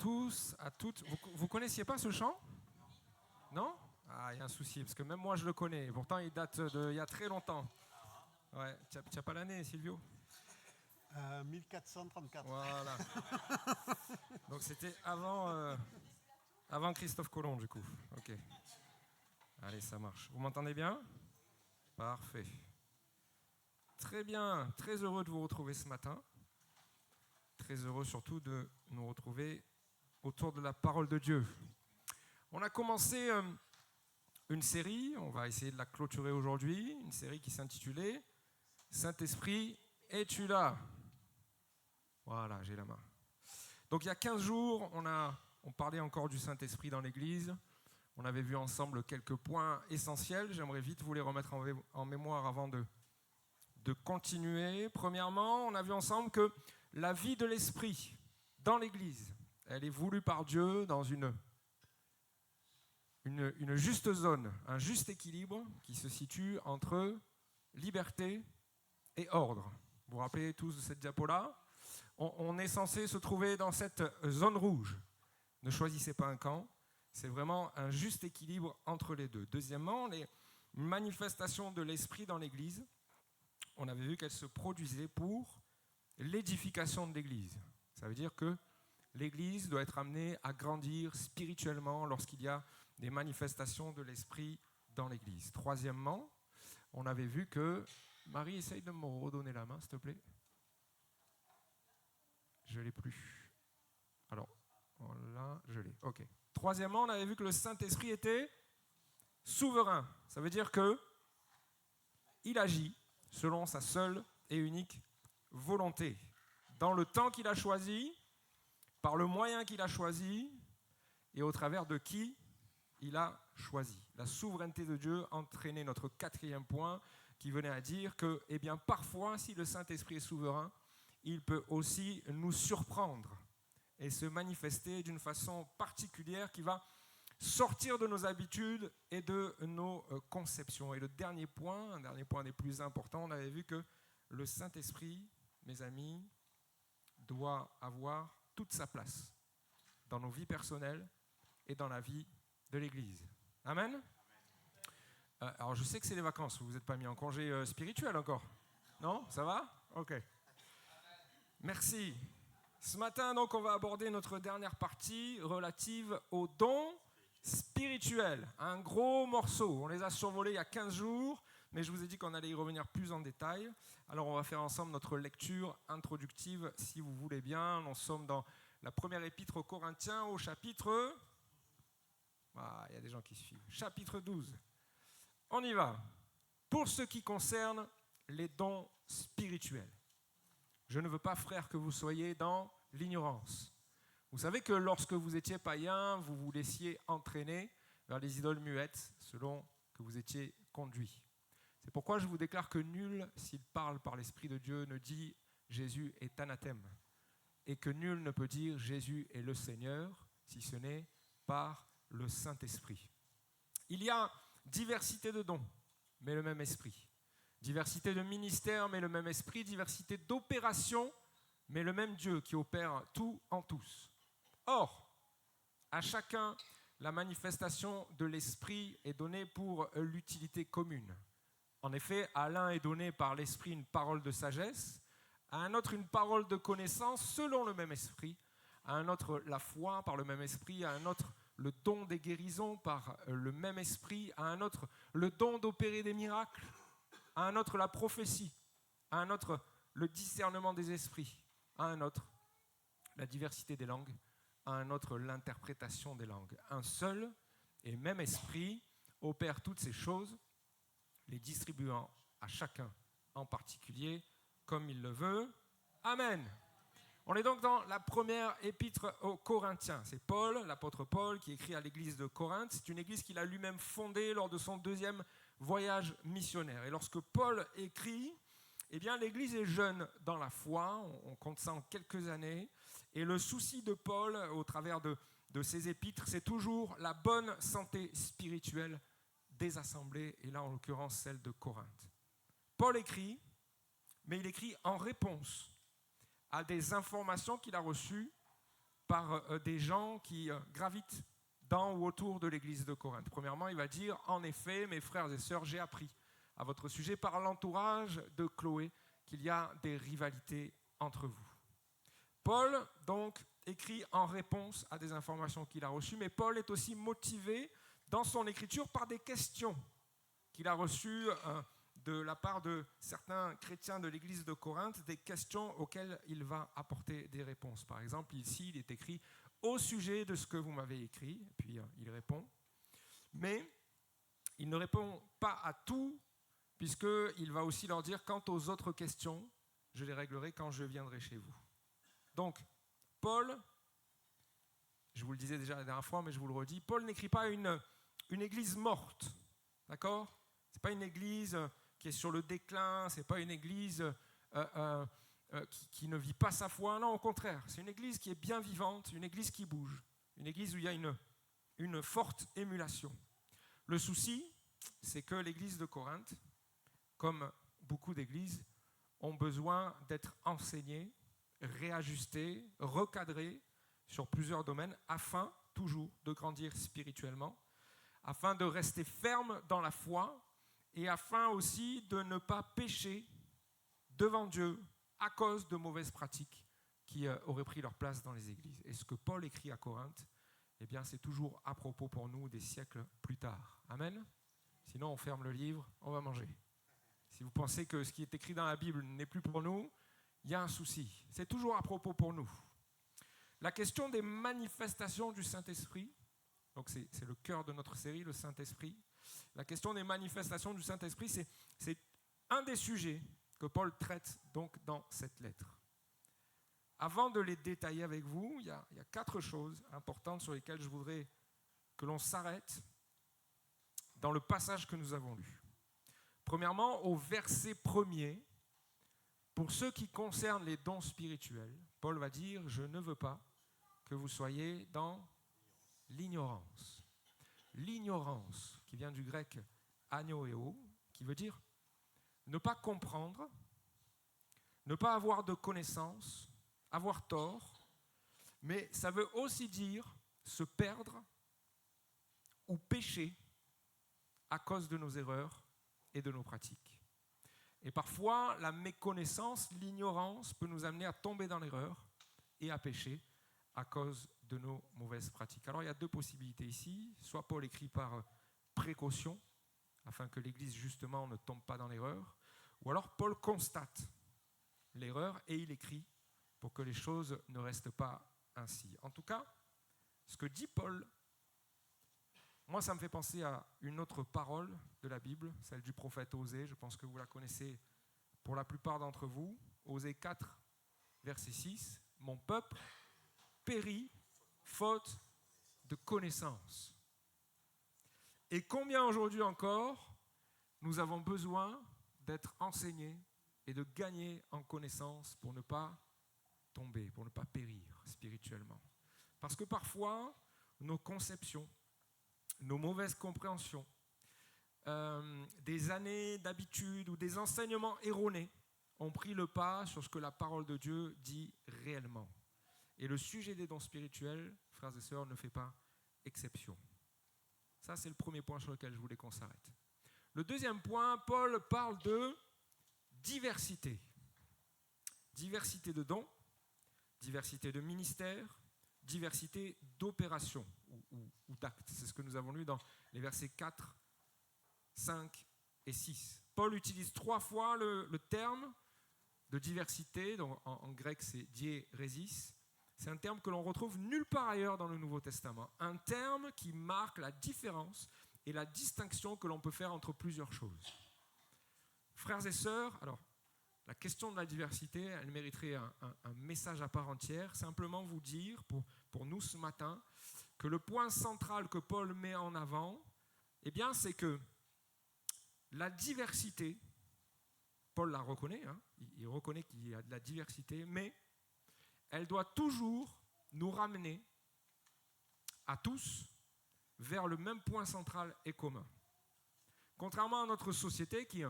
tous, à toutes. Vous connaissiez pas ce chant? Non? Ah, il y a un souci, parce que même moi je le connais. Pourtant, il date d'il y a très longtemps. Ouais, tu n'as pas l'année, Silvio? 1434. Voilà. Donc c'était avant Christophe Colomb, du coup. Ok. Allez, ça marche. Vous m'entendez bien? Parfait. Très bien. Très heureux de vous retrouver ce matin. Très heureux surtout de nous retrouver autour de la parole de Dieu. On a commencé une série, on va essayer de la clôturer aujourd'hui, une série qui s'intitulait « Saint-Esprit, es-tu là ?» Voilà, j'ai la main. Donc il y a 15 jours, on parlait encore du Saint-Esprit dans l'Église. On avait vu ensemble quelques points essentiels. J'aimerais vite vous les remettre en mémoire avant de continuer. Premièrement, on a vu ensemble que la vie de l'Esprit dans l'Église, elle est voulue par Dieu dans une juste zone, un juste équilibre qui se situe entre liberté et ordre. Vous vous rappelez tous de cette diapo-là? On est censé se trouver dans cette zone rouge. Ne choisissez pas un camp. C'est vraiment un juste équilibre entre les deux. Deuxièmement, les manifestations de l'Esprit dans l'Église, on avait vu qu'elles se produisaient pour l'édification de l'Église. Ça veut dire que l'Église doit être amenée à grandir spirituellement lorsqu'il y a des manifestations de l'Esprit dans l'Église. Troisièmement, on avait vu que... Marie, essaye de me redonner la main, s'il te plaît. Je ne l'ai plus. Alors, voilà, je l'ai. Ok. Troisièmement, on avait vu que le Saint-Esprit était souverain. Ça veut dire qu'il agit selon sa seule et unique volonté. Dans le temps qu'il a choisi, par le moyen qu'il a choisi et au travers de qui il a choisi. La souveraineté de Dieu entraînait notre quatrième point qui venait à dire que, eh bien, parfois, si le Saint-Esprit est souverain, il peut aussi nous surprendre et se manifester d'une façon particulière qui va sortir de nos habitudes et de nos conceptions. Et le dernier point, un dernier point des plus importants, on avait vu que le Saint-Esprit, mes amis, doit avoir toute sa place dans nos vies personnelles et dans la vie de l'Église. Amen. Alors je sais que c'est les vacances, vous n'êtes pas mis en congé spirituel encore? Non? Ça va? Ok. Merci. Ce matin, donc, on va aborder notre dernière partie relative aux dons spirituels. Un gros morceau. On les a survolés il y a 15 jours, mais je vous ai dit qu'on allait y revenir plus en détail. Alors, on va faire ensemble notre lecture introductive, si vous voulez bien. Nous sommes dans la première épître aux Corinthiens, au chapitre... Ah, il y a des gens qui suivent. Chapitre 12. On y va. Pour ce qui concerne les dons spirituels. Je ne veux pas, frères, que vous soyez dans l'ignorance. Vous savez que lorsque vous étiez païen, vous vous laissiez entraîner vers les idoles muettes, selon que vous étiez conduits. C'est pourquoi je vous déclare que nul, s'il parle par l'Esprit de Dieu, ne dit « Jésus est anathème » et que nul ne peut dire « Jésus est le Seigneur » si ce n'est par le Saint-Esprit. Il y a diversité de dons, mais le même Esprit. Diversité de ministères, mais le même Esprit. Diversité d'opérations, mais le même Dieu qui opère tout en tous. Or, à chacun, la manifestation de l'Esprit est donnée pour l'utilité commune. En effet, à l'un est donné par l'Esprit une parole de sagesse, à un autre une parole de connaissance selon le même Esprit, à un autre la foi par le même Esprit, à un autre le don des guérisons par le même Esprit, à un autre le don d'opérer des miracles, à un autre la prophétie, à un autre le discernement des esprits, à un autre la diversité des langues, à un autre l'interprétation des langues. Un seul et même Esprit opère toutes ces choses, les distribuant à chacun en particulier comme il le veut. Amen. On est donc dans la première épître aux Corinthiens. C'est Paul, l'apôtre Paul, qui écrit à l'église de Corinthe. C'est une église qu'il a lui-même fondée lors de son deuxième voyage missionnaire. Et lorsque Paul écrit, eh bien, l'église est jeune dans la foi, on compte ça en quelques années. Et le souci de Paul, au travers de ses épîtres, c'est toujours la bonne santé spirituelle des assemblées, et là, en l'occurrence, celle de Corinthe. Paul écrit, mais il écrit en réponse à des informations qu'il a reçues par des gens qui gravitent dans ou autour de l'église de Corinthe. Premièrement, il va dire « En effet, mes frères et sœurs, j'ai appris à votre sujet par l'entourage de Chloé qu'il y a des rivalités entre vous. » Paul, donc, écrit en réponse à des informations qu'il a reçues, mais Paul est aussi motivé dans son écriture par des questions qu'il a reçues de la part de certains chrétiens de l'église de Corinthe, des questions auxquelles il va apporter des réponses. Par exemple, ici, il est écrit « Au sujet de ce que vous m'avez écrit », et puis il répond. Mais il ne répond pas à tout, puisqu'il va aussi leur dire « Quant aux autres questions, je les réglerai quand je viendrai chez vous ». Donc, Paul, je vous le disais déjà la dernière fois, mais je vous le redis, Paul n'écrit pas une église morte, d'accord ? Ce n'est pas une église qui est sur le déclin, ce n'est pas une église qui ne vit pas sa foi, non, au contraire, c'est une église qui est bien vivante, une église qui bouge, une église où il y a une forte émulation. Le souci, c'est que l'église de Corinthe, comme beaucoup d'églises, ont besoin d'être enseignées, réajustées, recadrées sur plusieurs domaines afin toujours de grandir spirituellement, afin de rester ferme dans la foi et afin aussi de ne pas pécher devant Dieu à cause de mauvaises pratiques qui auraient pris leur place dans les églises. Et ce que Paul écrit à Corinthe, eh bien, c'est toujours à propos pour nous des siècles plus tard. Amen. Sinon, on ferme le livre, on va manger. Si vous pensez que ce qui est écrit dans la Bible n'est plus pour nous, il y a un souci. C'est toujours à propos pour nous. La question des manifestations du Saint-Esprit, donc c'est le cœur de notre série, le Saint-Esprit. La question des manifestations du Saint-Esprit, c'est un des sujets que Paul traite donc dans cette lettre. Avant de les détailler avec vous, il y a 4 choses importantes sur lesquelles je voudrais que l'on s'arrête dans le passage que nous avons lu. Premièrement, au verset 1er, pour ce qui concerne les dons spirituels, Paul va dire « Je ne veux pas que vous soyez dans l'ignorance ». L'ignorance, qui vient du grec « agnoéo », qui veut dire ne pas comprendre, ne pas avoir de connaissance, avoir tort, mais ça veut aussi dire se perdre ou pécher à cause de nos erreurs et de nos pratiques. Et parfois, la méconnaissance, l'ignorance peut nous amener à tomber dans l'erreur et à pécher à cause de nos mauvaises pratiques. Alors, il y a 2 possibilités ici. Soit Paul écrit par précaution, afin que l'Église, justement, ne tombe pas dans l'erreur. Ou alors, Paul constate l'erreur et il écrit pour que les choses ne restent pas ainsi. En tout cas, ce que dit Paul, moi, ça me fait penser à une autre parole de la Bible, celle du prophète Osée. Je pense que vous la connaissez pour la plupart d'entre vous. Osée 4, verset 6. « Mon peuple périt faute de connaissance. » Et combien aujourd'hui encore, nous avons besoin d'être enseignés et de gagner en connaissance pour ne pas tomber, pour ne pas périr spirituellement. Parce que parfois, nos conceptions, nos mauvaises compréhensions, des années d'habitude ou des enseignements erronés ont pris le pas sur ce que la parole de Dieu dit réellement. Et le sujet des dons spirituels, frères et sœurs, ne fait pas exception. Ça, c'est le premier point sur lequel je voulais qu'on s'arrête. Le deuxième point, Paul parle de diversité. Diversité de dons, diversité de ministères, diversité d'opérations ou d'actes. C'est ce que nous avons lu dans les versets 4, 5 et 6. Paul utilise 3 fois le terme de diversité, donc en grec c'est diéresis. C'est un terme que l'on retrouve nulle part ailleurs dans le Nouveau Testament. Un terme qui marque la différence et la distinction que l'on peut faire entre plusieurs choses. Frères et sœurs, alors, la question de la diversité, elle mériterait un message à part entière. Simplement vous dire, pour nous ce matin, que le point central que Paul met en avant, eh bien, c'est que la diversité, Paul la reconnaît, hein, il reconnaît qu'il y a de la diversité, mais elle doit toujours nous ramener à tous vers le même point central et commun. Contrairement à notre société qui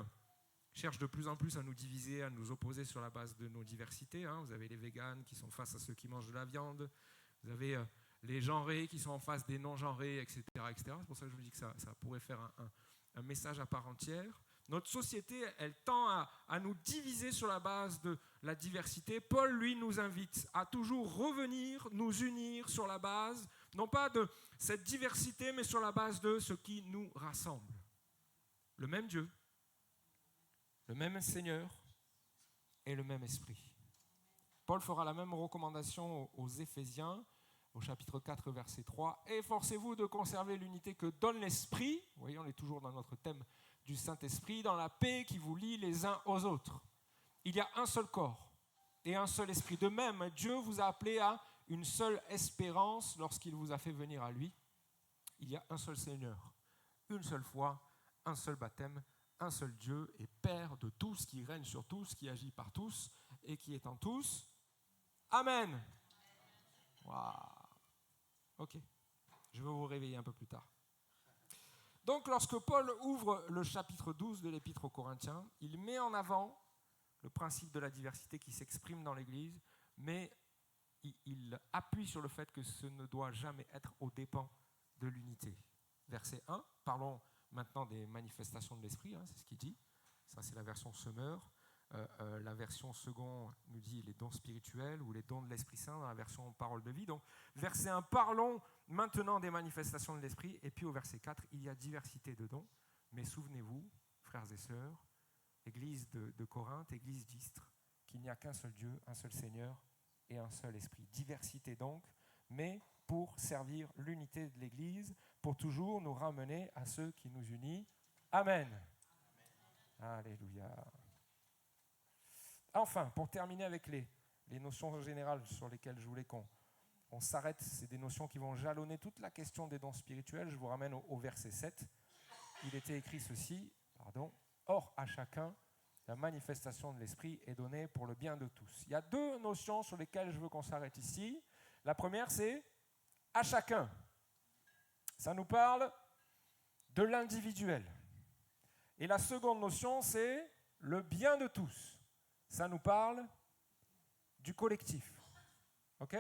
cherche de plus en plus à nous diviser, à nous opposer sur la base de nos diversités. Vous avez les véganes qui sont face à ceux qui mangent de la viande. Vous avez les genrés qui sont en face des non-genrés, etc., etc. C'est pour ça que je vous dis que ça pourrait faire un message à part entière. Notre société, elle tend à nous diviser sur la base de la diversité. Paul, lui, nous invite à toujours revenir, nous unir sur la base, non pas de cette diversité, mais sur la base de ce qui nous rassemble. Le même Dieu, le même Seigneur et le même Esprit. Paul fera la même recommandation aux Éphésiens, au chapitre 4, verset 3. « Efforcez-vous de conserver l'unité que donne l'Esprit », vous voyez, on est toujours dans notre thème du Saint-Esprit, « dans la paix qui vous lie les uns aux autres. Il y a un seul corps et un seul esprit. De même, Dieu vous a appelé à une seule espérance lorsqu'il vous a fait venir à lui. Il y a un seul Seigneur, une seule foi, un seul baptême, un seul Dieu et Père de tous, qui règne sur tous, qui agit par tous et qui est en tous. Amen. » Waouh. Ok, je vais vous réveiller un peu plus tard. Donc, lorsque Paul ouvre le chapitre 12 de l'Épître aux Corinthiens, il met en avant le principe de la diversité qui s'exprime dans l'Église, mais il appuie sur le fait que ce ne doit jamais être aux dépens de l'unité. Verset 1, parlons maintenant des manifestations de l'Esprit, c'est ce qu'il dit. Ça, c'est la version Semeur. La version second nous dit les dons spirituels ou les dons de l'Esprit Saint dans la version parole de vie. Donc, verset 1, parlons maintenant des manifestations de l'Esprit. Et puis au verset 4, il y a diversité de dons. Mais souvenez-vous, frères et sœurs, Église de Corinthe, Église d'Istre, qu'il n'y a qu'un seul Dieu, un seul Seigneur et un seul Esprit. Diversité donc, mais pour servir l'unité de l'Église, pour toujours nous ramener à ce qui nous unit. Amen. Alléluia. Enfin, pour terminer avec les notions générales sur lesquelles je voulais qu'on s'arrête, c'est des notions qui vont jalonner toute la question des dons spirituels. Je vous ramène au verset 7. Il était écrit ceci, Or, à chacun, la manifestation de l'Esprit est donnée pour le bien de tous. Il y a deux notions sur lesquelles je veux qu'on s'arrête ici. La première, c'est à chacun. Ça nous parle de l'individuel. Et la seconde notion, c'est le bien de tous. Ça nous parle du collectif. Ok ?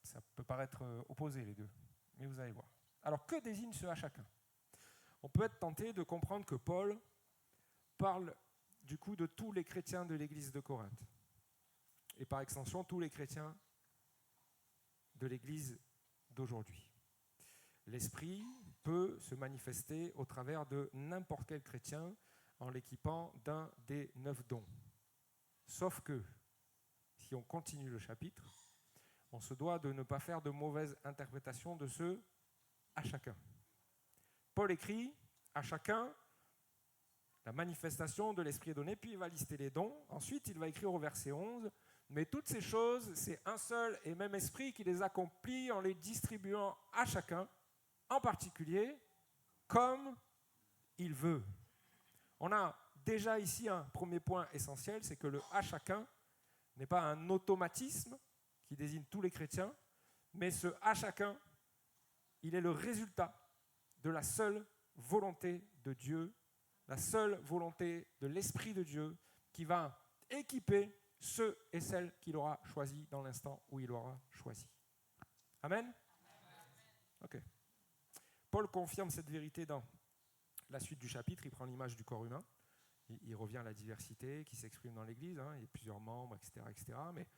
Ça peut paraître opposé les deux, mais vous allez voir. Alors, que désigne ce à chacun ? On peut être tenté de comprendre que Paul parle du coup de tous les chrétiens de l'église de Corinthe. Et par extension, tous les chrétiens de l'église d'aujourd'hui. L'esprit peut se manifester au travers de n'importe quel chrétien en l'équipant d'un des 9 dons. Sauf que, si on continue le chapitre, on se doit de ne pas faire de mauvaise interprétation de ce à chacun. Paul écrit à chacun la manifestation de l'esprit est donnée, puis il va lister les dons. Ensuite, il va écrire au verset 11, mais toutes ces choses, c'est un seul et même esprit qui les accomplit en les distribuant à chacun, en particulier, comme il veut. On a déjà ici un premier point essentiel, c'est que le à chacun n'est pas un automatisme qui désigne tous les chrétiens, mais ce à chacun, il est le résultat de la seule volonté de Dieu, la seule volonté de l'Esprit de Dieu qui va équiper ceux et celles qu'il aura choisis dans l'instant où il aura choisi. Amen ? Ok. Paul confirme cette vérité dans la suite du chapitre. Il prend l'image du corps humain. Il revient à la diversité qui s'exprime dans l'Église. Il y a plusieurs membres, etc. etc. Mais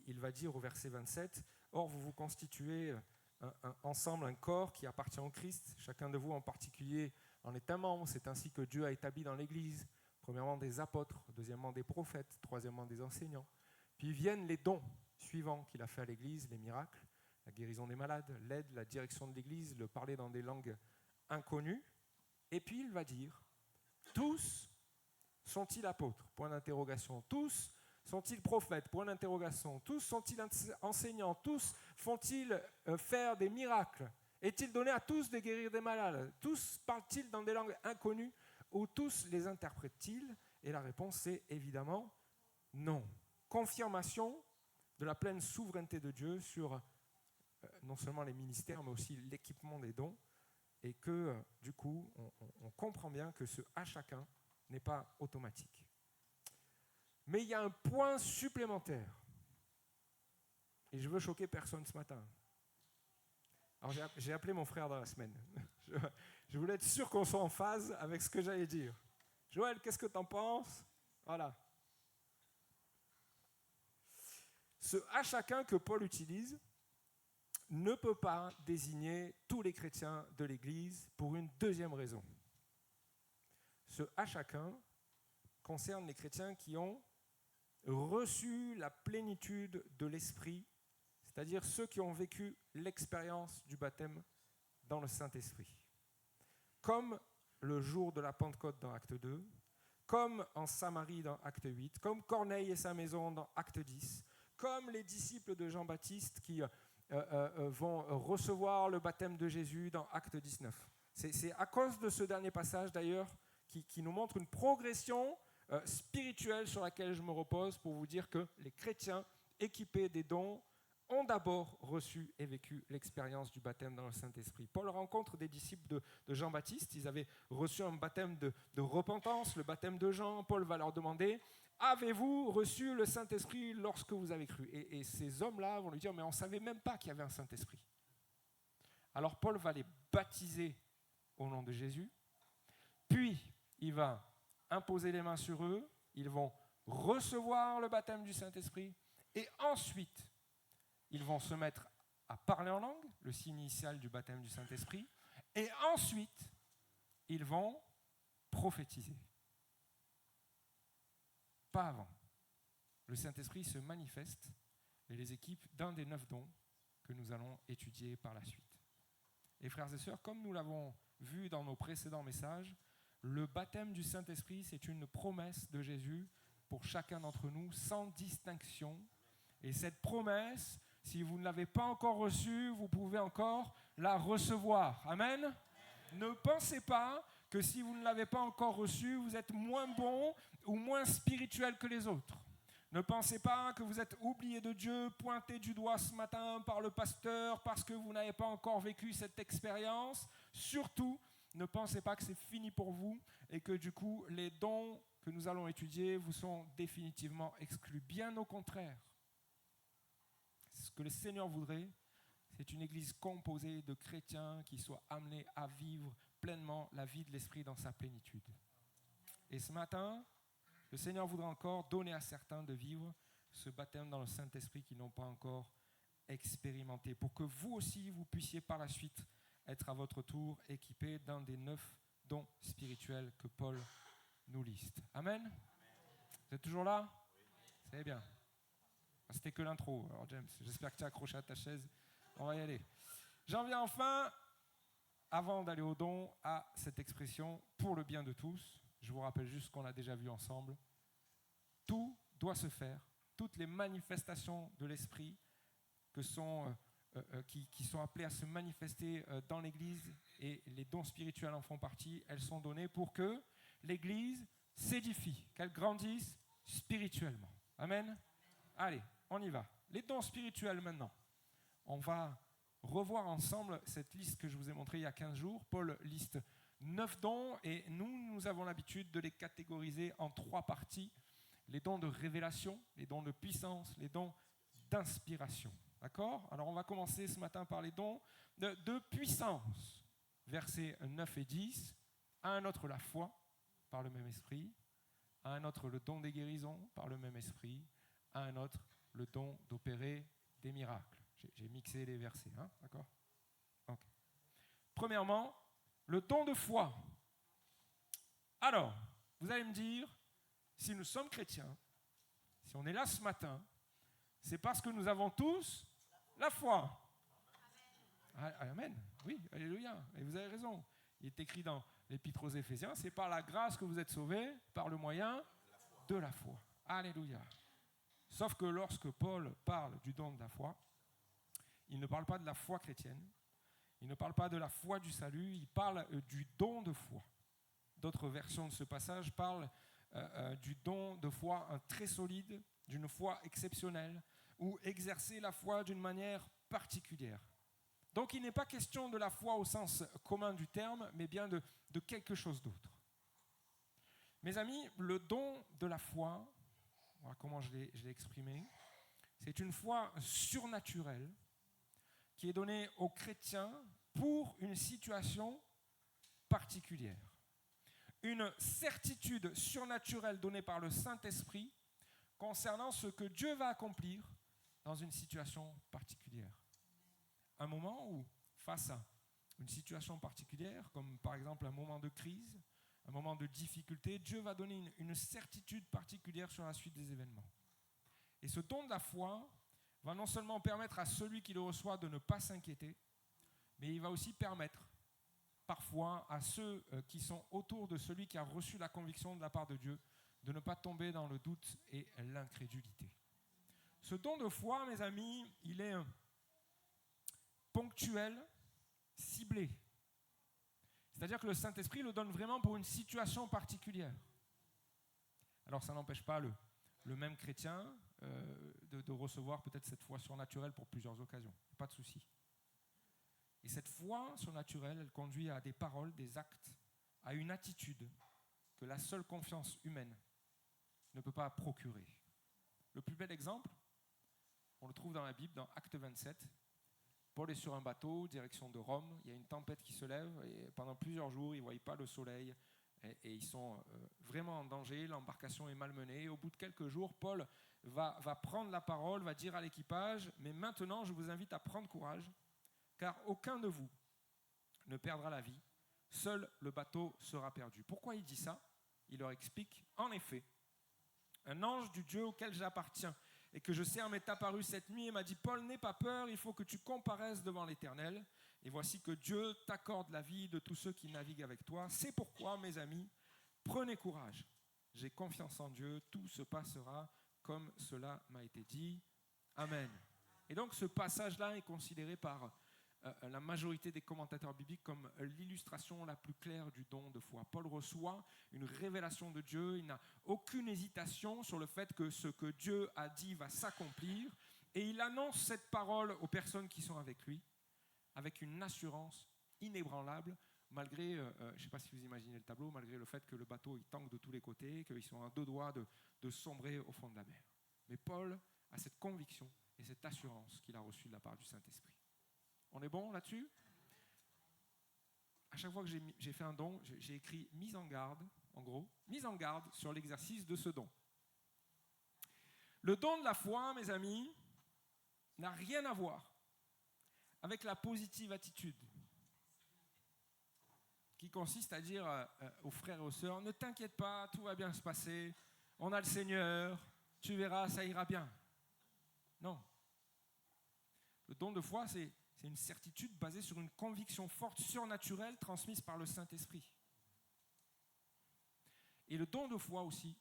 il va dire au verset 27, « Or, vous vous constituez ensemble un corps qui appartient au Christ. Chacun de vous en particulier en est un membre. C'est ainsi que Dieu a établi dans l'Église, premièrement des apôtres, deuxièmement des prophètes, troisièmement des enseignants. Puis viennent les dons suivants qu'il a fait à l'Église, les miracles, la guérison des malades, l'aide, la direction de l'Église, le parler dans des langues inconnues. Et puis il va dire, tous sont-ils apôtres ? Point d'interrogation. Tous sont-ils prophètes ? Point d'interrogation. Tous sont-ils enseignants ? Tous font-ils faire des miracles ? Est-il donné à tous de guérir des malades ? Tous parlent-ils dans des langues inconnues ? Ou tous les interprètent-ils ? Et la réponse est évidemment non. Confirmation de la pleine souveraineté de Dieu sur non seulement les ministères, mais aussi l'équipement des dons. Et que, du coup, on comprend bien que ce à chacun n'est pas automatique. Mais il y a un point supplémentaire Et je veux choquer personne ce matin. Alors j'ai appelé mon frère dans la semaine. Je voulais être sûr qu'on soit en phase avec ce que j'allais dire. Joël, qu'est-ce que tu en penses? Voilà. Ce « à chacun » que Paul utilise ne peut pas désigner tous les chrétiens de l'Église pour une deuxième raison. Ce « à chacun » concerne les chrétiens qui ont reçu la plénitude de l'Esprit, c'est-à-dire ceux qui ont vécu l'expérience du baptême dans le Saint-Esprit. Comme le jour de la Pentecôte dans Acte 2, comme en Samarie dans Acte 8, comme Corneille et sa maison dans Acte 10, comme les disciples de Jean-Baptiste qui vont recevoir le baptême de Jésus dans Acte 19. C'est à cause de ce dernier passage d'ailleurs qui nous montre une progression spirituelle sur laquelle je me repose pour vous dire que les chrétiens équipés des dons ont d'abord reçu et vécu l'expérience du baptême dans le Saint-Esprit. Paul rencontre des disciples de Jean-Baptiste, ils avaient reçu un baptême de repentance, le baptême de Jean. Paul va leur demander « Avez-vous reçu le Saint-Esprit lorsque vous avez cru ?» Et ces hommes-là vont lui dire « Mais on ne savait même pas qu'il y avait un Saint-Esprit. » Alors Paul va les baptiser au nom de Jésus, puis il va imposer les mains sur eux, ils vont recevoir le baptême du Saint-Esprit, et ensuite, ils vont se mettre à parler en langue, le signe initial du baptême du Saint-Esprit, et ensuite, ils vont prophétiser. Pas avant. Le Saint-Esprit se manifeste et les équipe d'un des 9 dons que nous allons étudier par la suite. Et frères et sœurs, comme nous l'avons vu dans nos précédents messages, le baptême du Saint-Esprit, c'est une promesse de Jésus pour chacun d'entre nous, sans distinction. Et cette promesse, si vous ne l'avez pas encore reçue, vous pouvez encore la recevoir. Amen. Amen. Ne pensez pas que si vous ne l'avez pas encore reçue, vous êtes moins bon ou moins spirituel que les autres. Ne pensez pas que vous êtes oublié de Dieu, pointé du doigt ce matin par le pasteur parce que vous n'avez pas encore vécu cette expérience. Surtout, ne pensez pas que c'est fini pour vous et que du coup, les dons que nous allons étudier vous sont définitivement exclus. Bien au contraire. Ce que le Seigneur voudrait, c'est une église composée de chrétiens qui soient amenés à vivre pleinement la vie de l'Esprit dans sa plénitude. Et ce matin, le Seigneur voudrait encore donner à certains de vivre ce baptême dans le Saint-Esprit qu'ils n'ont pas encore expérimenté, pour que vous aussi, vous puissiez par la suite être à votre tour équipés d'un des 9 dons spirituels que Paul nous liste. Amen. Vous êtes toujours là? C'est bien. C'était que l'intro. Alors James, j'espère que tu es accroché à ta chaise. On va y aller. J'en viens enfin, avant d'aller au don, à cette expression « pour le bien de tous ». Je vous rappelle juste ce qu'on a déjà vu ensemble. Tout doit se faire. Toutes les manifestations de l'Esprit qui sont appelées à se manifester dans l'Église, et les dons spirituels en font partie, elles sont données pour que l'Église s'édifie, qu'elle grandisse spirituellement. Amen. Allez, on y va. Les dons spirituels maintenant. On va revoir ensemble cette liste que je vous ai montrée il y a 15 jours. Paul liste 9 dons et nous avons l'habitude de les catégoriser en 3 parties. Les dons de révélation, les dons de puissance, les dons d'inspiration. D'accord? Alors on va commencer ce matin par les dons de puissance. Versets 9 et 10. À un autre la foi, par le même esprit. À un autre le don des guérisons, par le même esprit. À un autre le don d'opérer des miracles. J'ai mixé les versets, hein? D'accord? Okay. Premièrement, le don de foi. Alors, vous allez me dire, si nous sommes chrétiens, si on est là ce matin, c'est parce que nous avons tous la foi. Amen. Oui, alléluia. Et vous avez raison. Il est écrit dans l'Épître aux Éphésiens, c'est par la grâce que vous êtes sauvés, par le moyen de la foi. Alléluia. Sauf que lorsque Paul parle du don de la foi, il ne parle pas de la foi chrétienne, il ne parle pas de la foi du salut, il parle du don de foi. D'autres versions de ce passage parlent du don de foi très solide, d'une foi exceptionnelle, ou exercer la foi d'une manière particulière. Donc il n'est pas question de la foi au sens commun du terme, mais bien de quelque chose d'autre. Mes amis, le don de la foi, voilà comment je l'ai exprimé, C'est une foi surnaturelle qui est donnée aux chrétiens pour une situation particulière. Une certitude surnaturelle donnée par le Saint-Esprit concernant ce que Dieu va accomplir dans une situation particulière. Un moment où, face à une situation particulière, comme par exemple un moment de crise, un moment de difficulté, Dieu va donner une certitude particulière sur la suite des événements. Et ce don de la foi va non seulement permettre à celui qui le reçoit de ne pas s'inquiéter, mais il va aussi permettre parfois à ceux qui sont autour de celui qui a reçu la conviction de la part de Dieu de ne pas tomber dans le doute et l'incrédulité. Ce don de foi, mes amis, il est ponctuel, ciblé. C'est-à-dire que le Saint-Esprit le donne vraiment pour une situation particulière. Alors ça n'empêche pas le même chrétien de recevoir peut-être cette foi surnaturelle pour plusieurs occasions. Pas de souci. Et cette foi surnaturelle, elle conduit à des paroles, des actes, à une attitude que la seule confiance humaine ne peut pas procurer. Le plus bel exemple, on le trouve dans la Bible, dans Acte 27. Paul est sur un bateau, direction de Rome, il y a une tempête qui se lève, et pendant plusieurs jours, ils ne voient pas le soleil, et ils sont vraiment en danger, l'embarcation est malmenée. Au bout de quelques jours, Paul va prendre la parole, va dire à l'équipage, « Mais maintenant, je vous invite à prendre courage, car aucun de vous ne perdra la vie, seul le bateau sera perdu. » Pourquoi il dit ça? Il leur explique, « En effet, un ange du Dieu auquel j'appartiens et que je sers m'est apparu cette nuit et m'a dit, Paul, n'aie pas peur, il faut que tu comparaisses devant l'Éternel. Et voici que Dieu t'accorde la vie de tous ceux qui naviguent avec toi. C'est pourquoi, mes amis, prenez courage. J'ai confiance en Dieu, tout se passera comme cela m'a été dit. Amen. » Et donc ce passage-là est considéré par la majorité des commentateurs bibliques comme l'illustration la plus claire du don de foi. Paul reçoit une révélation de Dieu, il n'a aucune hésitation sur le fait que ce que Dieu a dit va s'accomplir, et il annonce cette parole aux personnes qui sont avec lui, avec une assurance inébranlable, malgré, je ne sais pas si vous imaginez le tableau, malgré le fait que le bateau il tangue de tous les côtés, qu'ils sont à deux doigts de sombrer au fond de la mer. Mais Paul a cette conviction et cette assurance qu'il a reçue de la part du Saint-Esprit. On est bon là-dessus? À chaque fois que j'ai fait un don, j'ai écrit « mise en garde », en gros, « mise en garde sur l'exercice de ce don ». Le don de la foi, mes amis, n'a rien à voir avec la positive attitude qui consiste à dire aux frères et aux sœurs « Ne t'inquiète pas, tout va bien se passer, on a le Seigneur, tu verras, ça ira bien ». Non. Le don de foi, c'est une certitude basée sur une conviction forte, surnaturelle, transmise par le Saint-Esprit. Et le don de foi aussi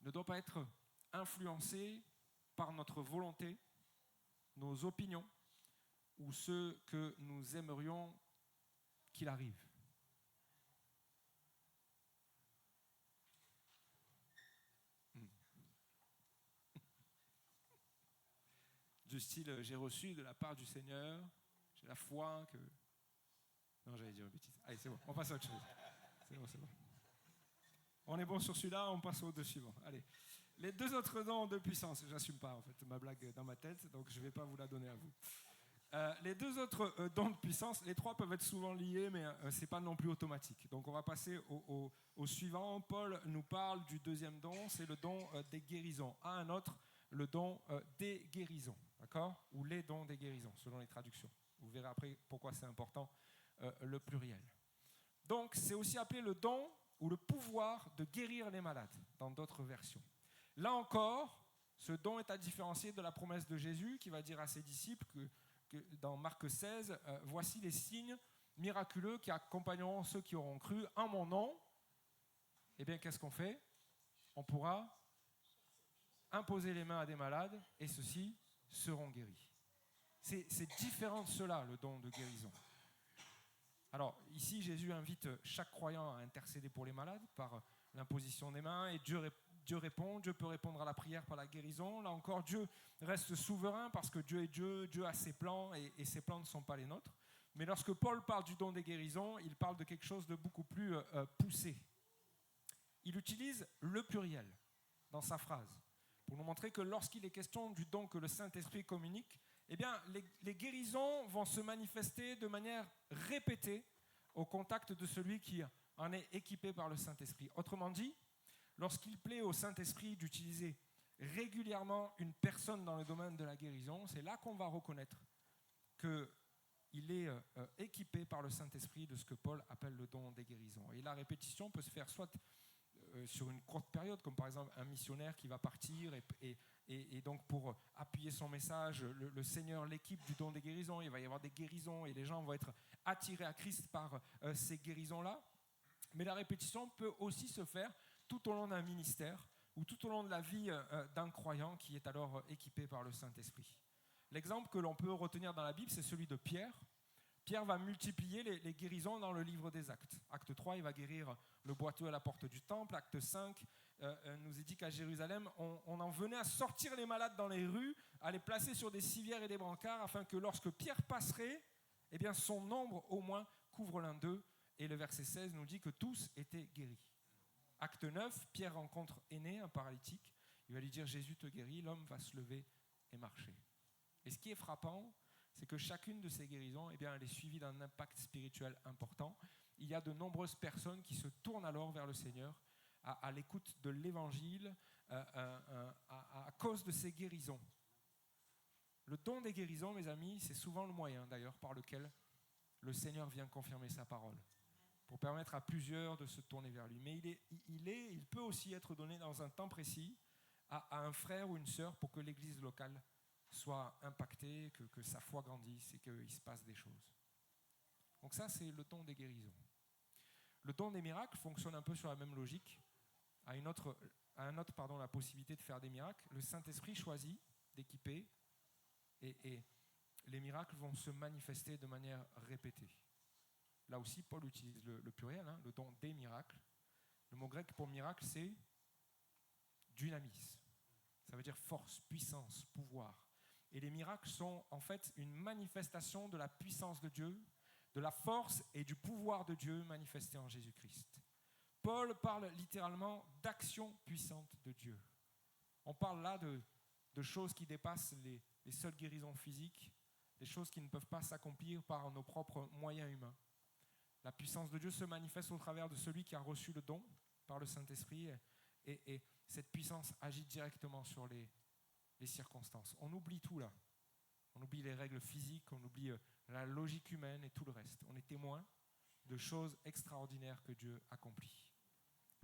ne doit pas être influencé par notre volonté, nos opinions ou ce que nous aimerions qu'il arrive. Du style, j'ai reçu de la part du Seigneur, j'ai la foi que... Non, j'allais dire une bêtise. Allez, c'est bon, on passe à autre chose. C'est bon, c'est bon. On est bon sur celui-là, on passe au deux suivant. Allez. Les deux autres dons de puissance, j'assume pas en fait ma blague dans ma tête, donc je ne vais pas vous la donner à vous. Les deux autres dons de puissance, les trois peuvent être souvent liés, mais ce n'est pas non plus automatique. Donc on va passer au suivant. Paul nous parle du deuxième don, c'est le don des guérisons. À un autre, le don des guérisons, d'accord? Ou les dons des guérisons, selon les traductions. Vous verrez après pourquoi c'est important, le pluriel. Donc c'est aussi appelé le don ou le pouvoir de guérir les malades, dans d'autres versions. Là encore, ce don est à différencier de la promesse de Jésus qui va dire à ses disciples que dans Marc 16, voici les signes miraculeux qui accompagneront ceux qui auront cru en mon nom. Eh bien, qu'est-ce qu'on fait? On pourra imposer les mains à des malades et ceux-ci seront guéris. C'est différent de cela, le don de guérison. Alors, ici, Jésus invite chaque croyant à intercéder pour les malades par l'imposition des mains, et Dieu répond, Dieu peut répondre à la prière par la guérison. Là encore, Dieu reste souverain parce que Dieu est Dieu, Dieu a ses plans et ses plans ne sont pas les nôtres. Mais lorsque Paul parle du don des guérisons, il parle de quelque chose de beaucoup plus poussé. Il utilise le pluriel dans sa phrase. pour nous montrer que lorsqu'il est question du don que le Saint-Esprit communique, eh bien, les guérisons vont se manifester de manière répétée au contact de celui qui en est équipé par le Saint-Esprit. Autrement dit, lorsqu'il plaît au Saint-Esprit d'utiliser régulièrement une personne dans le domaine de la guérison, c'est là qu'on va reconnaître qu'il est équipé par le Saint-Esprit de ce que Paul appelle le don des guérisons. Et la répétition peut se faire soit sur une courte période, comme par exemple un missionnaire qui va partir et donc pour appuyer son message, le Seigneur l'équipe du don des guérisons, il va y avoir des guérisons et les gens vont être attirés à Christ par ces guérisons-là. Mais la répétition peut aussi se faire tout au long d'un ministère ou tout au long de la vie d'un croyant qui est alors équipé par le Saint-Esprit. L'exemple que l'on peut retenir dans la Bible, c'est celui de Pierre. Pierre va multiplier les guérisons dans le livre des Actes. Acte 3, il va guérir le boiteux à la porte du temple. Acte 5 nous est dit qu'à Jérusalem, on en venait à sortir les malades dans les rues, à les placer sur des civières et des brancards, afin que lorsque Pierre passerait, eh bien, son nombre au moins couvre l'un d'eux. Et le verset 16 nous dit que tous étaient guéris. Acte 9, Pierre rencontre Énée, un paralytique. Il va lui dire « Jésus te guérit », l'homme va se lever et marcher. Et ce qui est frappant, c'est que chacune de ces guérisons, eh bien, elle est suivie d'un impact spirituel important. Il y a de nombreuses personnes qui se tournent alors vers le Seigneur à l'écoute de l'Évangile à cause de ces guérisons. Le don des guérisons, mes amis, c'est souvent le moyen d'ailleurs par lequel le Seigneur vient confirmer sa parole, pour permettre à plusieurs de se tourner vers lui. Mais il peut aussi être donné dans un temps précis à un frère ou une sœur pour que l'église locale soit impactée, que sa foi grandisse et qu'il se passe des choses. Donc ça, c'est le don des guérisons. Le don des miracles fonctionne un peu sur la même logique. À un autre, la possibilité de faire des miracles, le Saint-Esprit choisit d'équiper et les miracles vont se manifester de manière répétée. Là aussi, Paul utilise le pluriel, le don des miracles. Le mot grec pour miracle, c'est dynamis. Ça veut dire force, puissance, pouvoir. Et les miracles sont en fait une manifestation de la puissance de Dieu, de la force et du pouvoir de Dieu manifesté en Jésus-Christ. Paul parle littéralement d'action puissante de Dieu. On parle là de choses qui dépassent les seules guérisons physiques, des choses qui ne peuvent pas s'accomplir par nos propres moyens humains. La puissance de Dieu se manifeste au travers de celui qui a reçu le don par le Saint-Esprit et cette puissance agit directement sur les circonstances. On oublie tout là. On oublie les règles physiques, on oublie la logique humaine et tout le reste. On est témoin de choses extraordinaires que Dieu accomplit.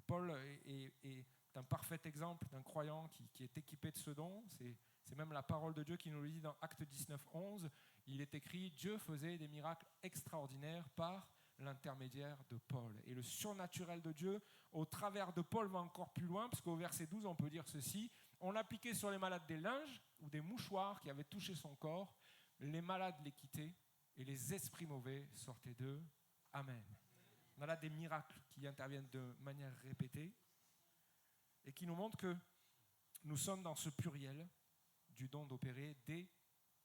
Paul est un parfait exemple d'un croyant qui est équipé de ce don. C'est même la parole de Dieu qui nous le dit dans Acte 19, 11. Il est écrit « Dieu faisait des miracles extraordinaires par l'intermédiaire de Paul ». Et le surnaturel de Dieu, au travers de Paul, va encore plus loin, parce qu'au verset 12, on peut dire ceci. On appliquait sur les malades des linges ou des mouchoirs qui avaient touché son corps. Les malades les quittaient et les esprits mauvais sortaient d'eux. Amen. On a là des miracles qui interviennent de manière répétée et qui nous montrent que nous sommes dans ce pluriel du don d'opérer des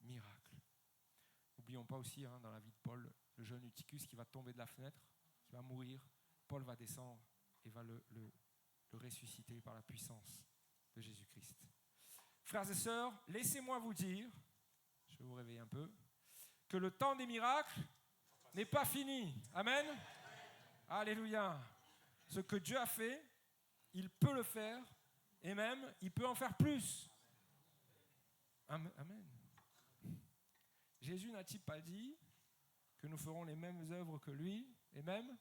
miracles. N'oublions pas aussi dans la vie de Paul, le jeune Eutychus qui va tomber de la fenêtre, qui va mourir. Paul va descendre et va le ressusciter par la puissance de Jésus-Christ. Frères et sœurs, laissez-moi vous dire, je vais vous réveiller un peu, que le temps des miracles n'est pas fini. Amen. Alléluia. Ce que Dieu a fait, il peut le faire et même il peut en faire plus. Amen. Jésus n'a-t-il pas dit que nous ferons les mêmes œuvres que lui et même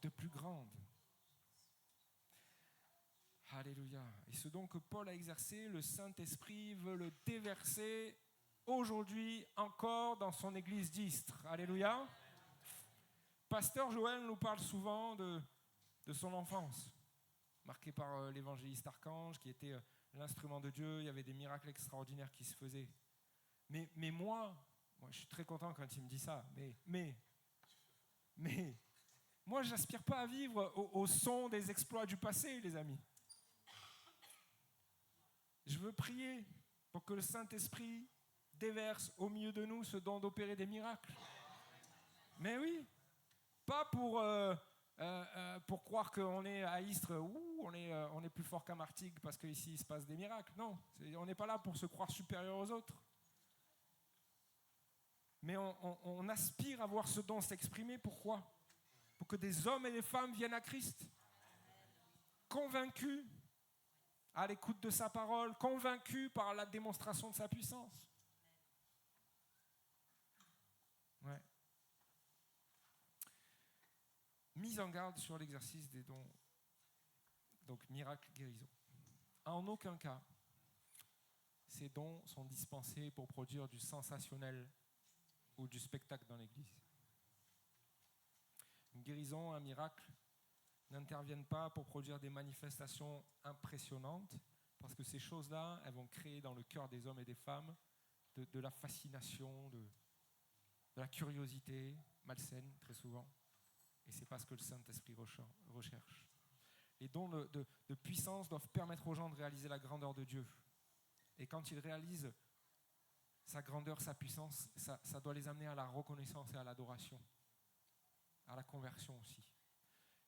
de plus grandes? Alléluia. Et ce don que Paul a exercé, le Saint-Esprit veut le déverser aujourd'hui encore dans son église d'Istres. Alléluia. Pasteur Joël nous parle souvent de son enfance, marquée par l'évangéliste Archange, qui était l'instrument de Dieu. Il y avait des miracles extraordinaires qui se faisaient. Mais moi, je suis très content quand il me dit ça, mais moi, je n'aspire pas à vivre au son des exploits du passé, les amis. Je veux prier pour que le Saint-Esprit déverse au milieu de nous ce don d'opérer des miracles. Mais oui, pas pour pour croire qu'on est à Istres, on est plus fort qu'à Martigues parce qu'ici il se passe des miracles. Non, on n'est pas là pour se croire supérieur aux autres. Mais on aspire à voir ce don s'exprimer. Pourquoi ? Pour que des hommes et des femmes viennent à Christ, convaincus à l'écoute de sa parole, convaincus par la démonstration de sa puissance. Ouais. Mise en garde sur l'exercice des dons, donc miracle, guérison. En aucun cas, ces dons sont dispensés pour produire du sensationnel ou du spectacle dans l'Église. Une guérison, un miracle n'interviennent pas pour produire des manifestations impressionnantes, parce que ces choses-là, elles vont créer dans le cœur des hommes et des femmes de la fascination, de la curiosité malsaine, très souvent. Et c'est pas ce que le Saint-Esprit recherche. Les dons de puissance doivent permettre aux gens de réaliser la grandeur de Dieu. Et quand ils réalisent sa grandeur, sa puissance, ça doit les amener à la reconnaissance et à l'adoration, à la conversion aussi.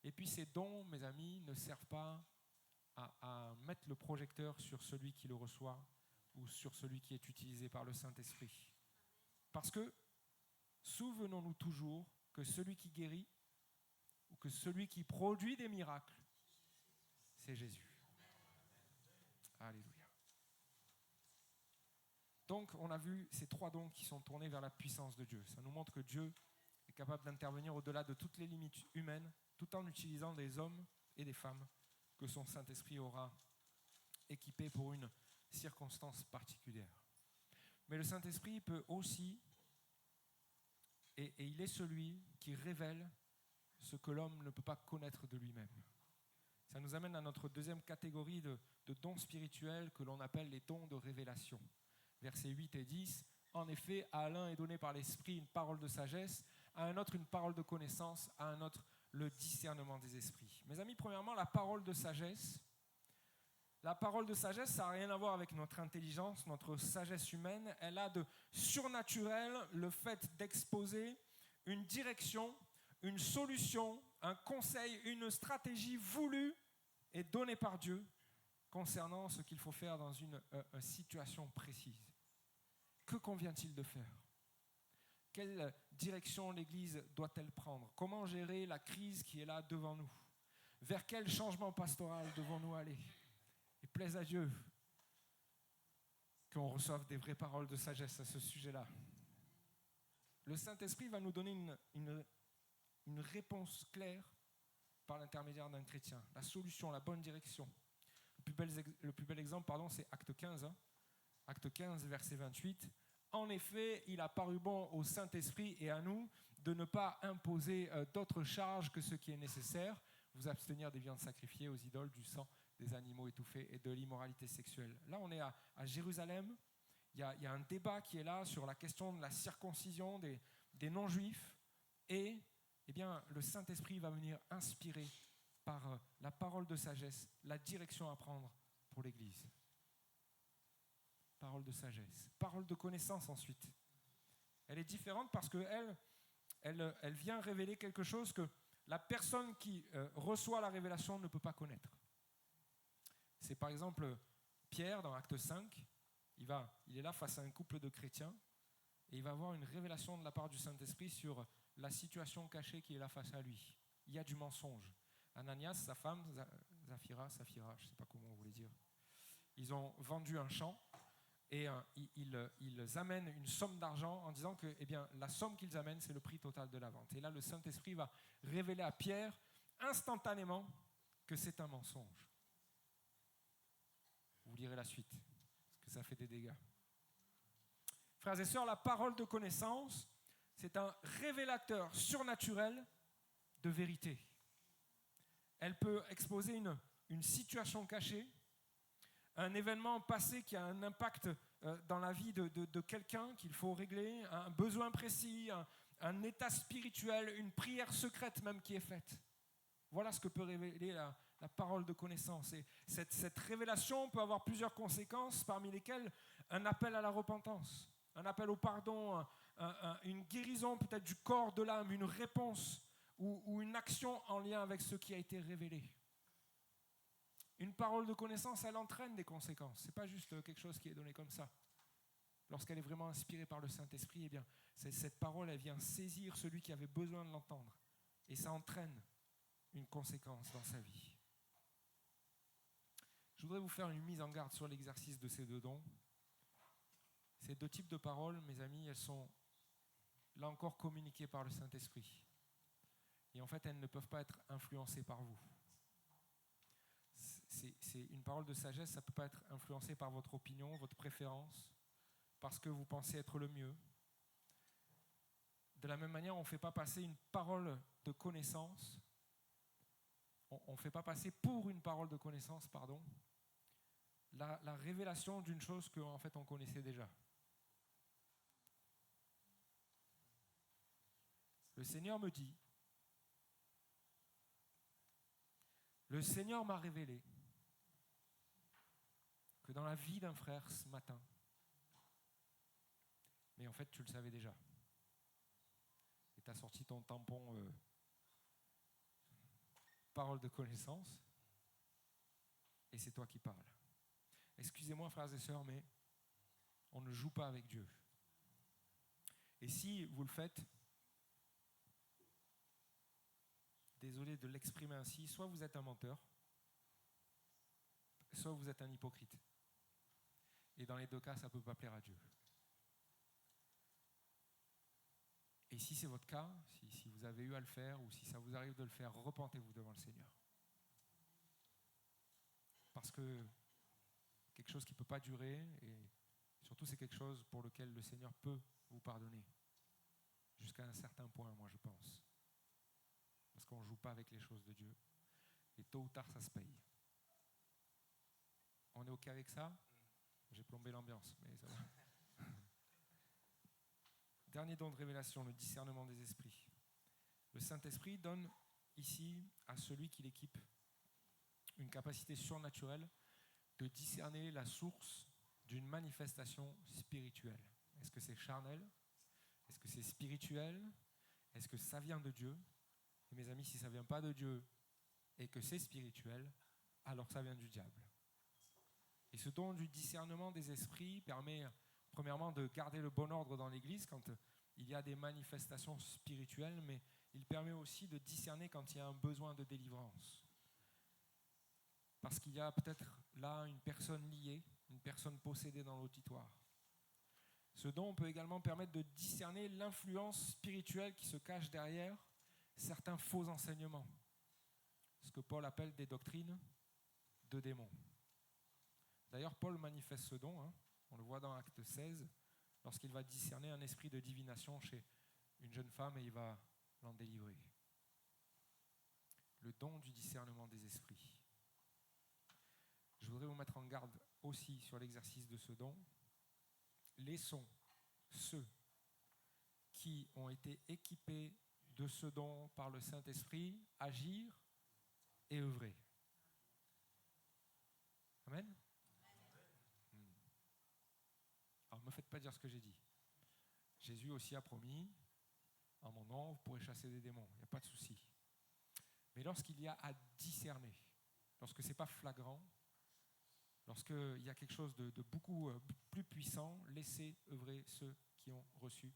Et puis ces dons, mes amis, ne servent pas à mettre le projecteur sur celui qui le reçoit ou sur celui qui est utilisé par le Saint-Esprit. Parce que, souvenons-nous toujours que celui qui guérit ou que celui qui produit des miracles, c'est Jésus. Alléluia. Donc, on a vu ces 3 dons qui sont tournés vers la puissance de Dieu. Ça nous montre que Dieu est capable d'intervenir au-delà de toutes les limites humaines, tout en utilisant des hommes et des femmes que son Saint-Esprit aura équipés pour une circonstance particulière. Mais le Saint-Esprit peut aussi, et il est celui qui révèle ce que l'homme ne peut pas connaître de lui-même. Ça nous amène à notre deuxième catégorie de dons spirituels que l'on appelle les dons de révélation. Versets 8 et 10. En effet, à l'un est donné par l'Esprit une parole de sagesse, à un autre une parole de connaissance, à un autre le discernement des esprits. Mes amis, premièrement, la parole de sagesse. La parole de sagesse, ça n'a rien à voir avec notre intelligence, notre sagesse humaine. Elle a de surnaturel le fait d'exposer une direction, une solution, un conseil, une stratégie voulue et donnée par Dieu concernant ce qu'il faut faire dans une situation précise. Que convient-il de faire ? Quelle direction l'Église doit-elle prendre ? Comment gérer la crise qui est là devant nous ? Vers quel changement pastoral devons-nous aller ? Et plaise à Dieu qu'on reçoive des vraies paroles de sagesse à ce sujet-là. Le Saint-Esprit va nous donner une réponse claire par l'intermédiaire d'un chrétien. La solution, la bonne direction. Le plus bel exemple, c'est Acte 15. Acte 15, verset 28. En effet, il a paru bon au Saint-Esprit et à nous de ne pas imposer d'autres charges que ce qui est nécessaire, vous abstenir des viandes sacrifiées aux idoles, du sang, des animaux étouffés et de l'immoralité sexuelle. Là, on est à Jérusalem. Il y a un débat qui est là sur la question de la circoncision des non-juifs. Et eh bien, le Saint-Esprit va venir inspirer par la parole de sagesse la direction à prendre pour l'Église. Parole de sagesse. Parole de connaissance ensuite. Elle est différente parce qu'elle vient révéler quelque chose que la personne qui reçoit la révélation ne peut pas connaître. C'est par exemple Pierre dans Acte 5. Il est là face à un couple de chrétiens et il va avoir une révélation de la part du Saint-Esprit sur la situation cachée qui est là face à lui. Il y a du mensonge. Ananias, sa femme, Saphira, je ne sais pas comment on voulait dire, ils ont vendu un champ et ils amènent une somme d'argent en disant que la somme qu'ils amènent, c'est le prix total de la vente. Et là, le Saint-Esprit va révéler à Pierre instantanément que c'est un mensonge. Vous lirez la suite, parce que ça fait des dégâts. Frères et sœurs, la parole de connaissance, c'est un révélateur surnaturel de vérité. Elle peut exposer une situation cachée, un événement passé qui a un impact dans la vie de quelqu'un qu'il faut régler, un besoin précis, un état spirituel, une prière secrète même qui est faite. Voilà ce que peut révéler la parole de connaissance. Et cette révélation peut avoir plusieurs conséquences, parmi lesquelles un appel à la repentance, un appel au pardon, une guérison peut-être du corps, de l'âme, une réponse ou une action en lien avec ce qui a été révélé. Une parole de connaissance, elle entraîne des conséquences. Ce n'est pas juste quelque chose qui est donné comme ça. Lorsqu'elle est vraiment inspirée par le Saint-Esprit, eh bien, cette parole, elle vient saisir celui qui avait besoin de l'entendre. Et ça entraîne une conséquence dans sa vie. Je voudrais vous faire une mise en garde sur l'exercice de ces deux dons. Ces deux types de paroles, mes amis, elles sont là encore communiquées par le Saint-Esprit. Et en fait, elles ne peuvent pas être influencées par vous. C'est une parole de sagesse, ça ne peut pas être influencé par votre opinion, votre préférence, parce que vous pensez être le mieux. De la même manière, on ne fait pas passer une parole de connaissance, on ne fait pas passer pour une parole de connaissance, la révélation d'une chose qu'en fait on connaissait déjà. Le Seigneur me dit, le Seigneur m'a révélé que dans la vie d'un frère ce matin, mais en fait tu le savais déjà, et tu as sorti ton tampon parole de connaissance, et c'est toi qui parles. Excusez-moi frères et sœurs, mais on ne joue pas avec Dieu. Et si vous le faites, désolé de l'exprimer ainsi, soit vous êtes un menteur, soit vous êtes un hypocrite. Et dans les deux cas, ça ne peut pas plaire à Dieu. Et si c'est votre cas, si vous avez eu à le faire, ou si ça vous arrive de le faire, repentez-vous devant le Seigneur. Parce que quelque chose qui ne peut pas durer, et surtout c'est quelque chose pour lequel le Seigneur peut vous pardonner. Jusqu'à un certain point, moi je pense. Parce qu'on ne joue pas avec les choses de Dieu. Et tôt ou tard, ça se paye. On est OK avec ça ? J'ai plombé l'ambiance, mais ça va. Dernier don de révélation, le discernement des esprits. Le Saint-Esprit donne ici à celui qui l'équipe une capacité surnaturelle de discerner la source d'une manifestation spirituelle. Est-ce que c'est charnel ? Est-ce que c'est spirituel ? Est-ce que ça vient de Dieu ? Et mes amis, si ça ne vient pas de Dieu et que c'est spirituel, alors ça vient du diable. Et ce don du discernement des esprits permet, premièrement, de garder le bon ordre dans l'Église quand il y a des manifestations spirituelles, mais il permet aussi de discerner quand il y a un besoin de délivrance. Parce qu'il y a peut-être là une personne liée, une personne possédée dans l'auditoire. Ce don peut également permettre de discerner l'influence spirituelle qui se cache derrière certains faux enseignements. Ce que Paul appelle des doctrines de démons. D'ailleurs, Paul manifeste ce don, on le voit dans Acte 16, lorsqu'il va discerner un esprit de divination chez une jeune femme et il va l'en délivrer. Le don du discernement des esprits. Je voudrais vous mettre en garde aussi sur l'exercice de ce don. Laissons ceux qui ont été équipés de ce don par le Saint-Esprit agir et œuvrer. Amen. Alors ne me faites pas dire ce que j'ai dit. Jésus aussi a promis, en mon nom, vous pourrez chasser des démons, il n'y a pas de souci. Mais lorsqu'il y a à discerner, lorsque ce n'est pas flagrant, lorsqu'il y a quelque chose de beaucoup plus puissant, laissez œuvrer ceux qui ont reçu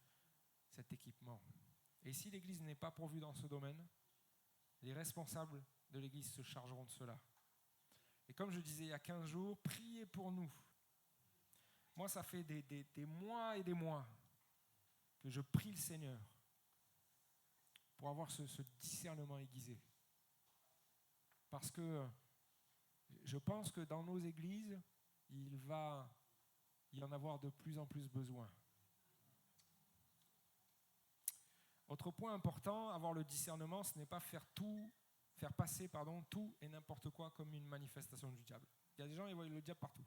cet équipement. Et si l'Église n'est pas pourvue dans ce domaine, les responsables de l'Église se chargeront de cela. Et comme je disais il y a 15 jours, priez pour nous. Moi, ça fait des mois et des mois que je prie le Seigneur pour avoir ce discernement aiguisé. Parce que je pense que dans nos églises, il va y en avoir de plus en plus besoin. Autre point important, avoir le discernement, ce n'est pas faire passer tout et n'importe quoi comme une manifestation du diable. Il y a des gens qui voient le diable partout.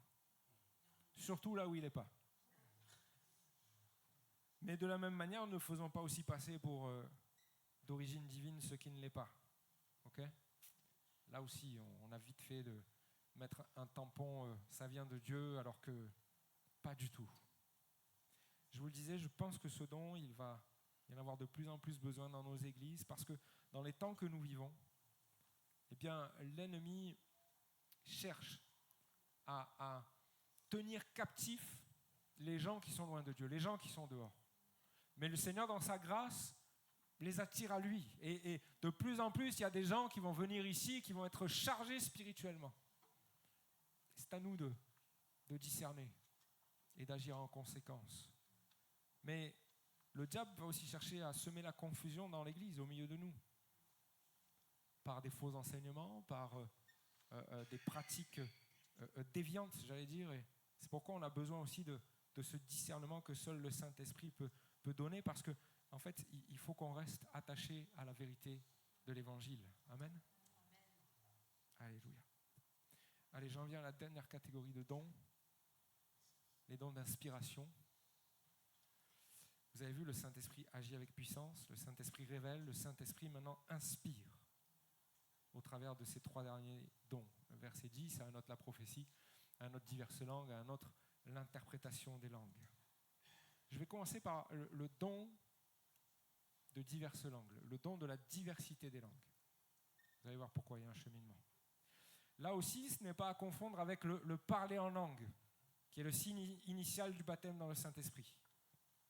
Surtout là où il n'est pas. Mais de la même manière, ne faisons pas aussi passer pour d'origine divine ce qui ne l'est pas. Okay ? Là aussi, on a vite fait de mettre un tampon, ça vient de Dieu, alors que pas du tout. Je vous le disais, je pense que ce don, il va Il y en a de plus en plus besoin dans nos églises parce que dans les temps que nous vivons, eh bien, l'ennemi cherche à tenir captifs les gens qui sont loin de Dieu, les gens qui sont dehors. Mais le Seigneur, dans sa grâce, les attire à lui. Et de plus en plus, il y a des gens qui vont venir ici, qui vont être chargés spirituellement. C'est à nous de discerner et d'agir en conséquence. Mais le diable va aussi chercher à semer la confusion dans l'Église, au milieu de nous, par des faux enseignements, par des pratiques déviantes, j'allais dire. Et c'est pourquoi on a besoin aussi de ce discernement que seul le Saint-Esprit peut donner, parce que en fait, il faut qu'on reste attaché à la vérité de l'Évangile. Amen. Alléluia. Allez, j'en viens à la dernière catégorie de dons, les dons d'inspiration. Vous avez vu, le Saint-Esprit agit avec puissance, le Saint-Esprit révèle, le Saint-Esprit maintenant inspire au travers de ces 3 derniers dons. Verset 10, à un autre la prophétie, à un autre diverses langues, à un autre l'interprétation des langues. Je vais commencer par le don de diverses langues, le don de la diversité des langues. Vous allez voir pourquoi il y a un cheminement. Là aussi, ce n'est pas à confondre avec le parler en langue, qui est le signe initial du baptême dans le Saint-Esprit.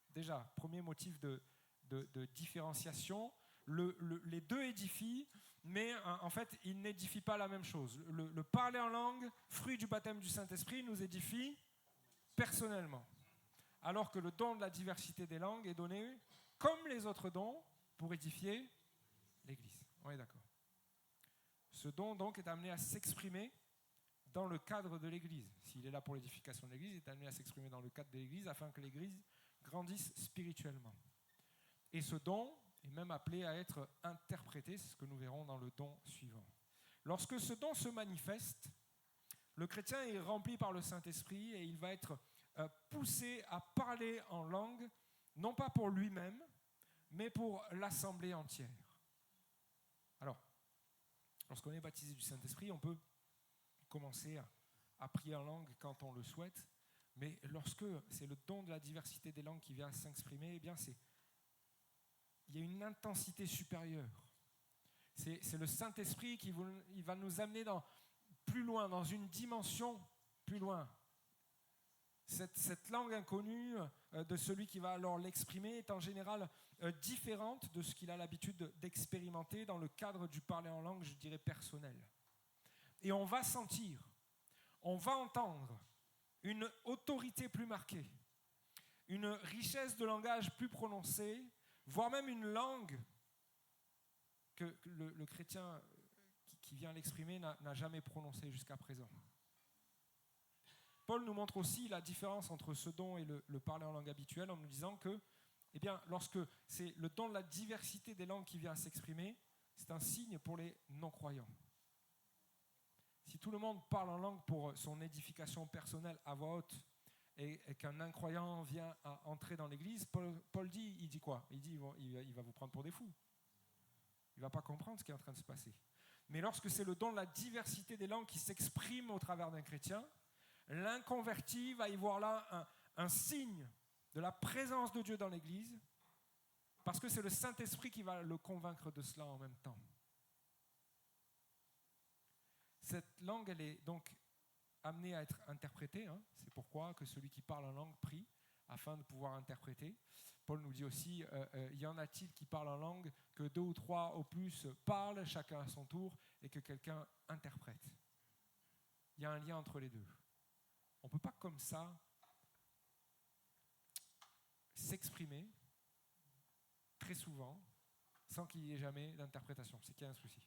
Déjà, premier motif de différenciation, les deux édifient, mais en fait, ils n'édifient pas la même chose. Le parler en langue, fruit du baptême du Saint-Esprit, nous édifie personnellement. Alors que le don de la diversité des langues est donné, comme les autres dons, pour édifier l'Église. On est d'accord. Ce don, donc, est amené à s'exprimer dans le cadre de l'Église. S'il est là pour l'édification de l'Église, il est amené à s'exprimer dans le cadre de l'Église afin que l'Église grandisse spirituellement. Et ce don est même appelé à être interprété, c'est ce que nous verrons dans le don suivant. Lorsque ce don se manifeste, le chrétien est rempli par le Saint-Esprit et il va être poussé à parler en langue, non pas pour lui-même, mais pour l'assemblée entière. Alors, lorsqu'on est baptisé du Saint-Esprit, on peut commencer à prier en langue quand on le souhaite, mais lorsque c'est le don de la diversité des langues qui vient s'exprimer, eh bien il y a une intensité supérieure. C'est le Saint-Esprit qui va nous amener plus loin, dans une dimension plus loin. Cette langue inconnue de celui qui va alors l'exprimer est en général différente de ce qu'il a l'habitude d'expérimenter dans le cadre du parler en langue, je dirais, personnel. Et on va sentir, on va entendre une autorité plus marquée, une richesse de langage plus prononcée, voire même une langue que le chrétien qui vient l'exprimer n'a jamais prononcée jusqu'à présent. Paul nous montre aussi la différence entre ce don et le parler en langue habituel en nous disant que, eh bien, lorsque c'est le don de la diversité des langues qui vient s'exprimer, c'est un signe pour les non-croyants. Si tout le monde parle en langue pour son édification personnelle à voix haute et qu'un incroyant vient à entrer dans l'église, Paul dit, il dit quoi ? Il dit il va vous prendre pour des fous. Il ne va pas comprendre ce qui est en train de se passer. Mais lorsque c'est le don de la diversité des langues qui s'exprime au travers d'un chrétien, l'inconverti va y voir là un signe de la présence de Dieu dans l'Église, parce que c'est le Saint-Esprit qui va le convaincre de cela en même temps. Cette langue, elle est donc amenée à être interprétée. C'est pourquoi que celui qui parle en langue prie, afin de pouvoir interpréter. Paul nous dit aussi, y en a-t-il qui parlent en langue, que 2 ou 3 au plus parlent, chacun à son tour, et que quelqu'un interprète. Il y a un lien entre les deux. On ne peut pas comme ça s'exprimer très souvent sans qu'il n'y ait jamais d'interprétation. C'est qu'il y a un souci.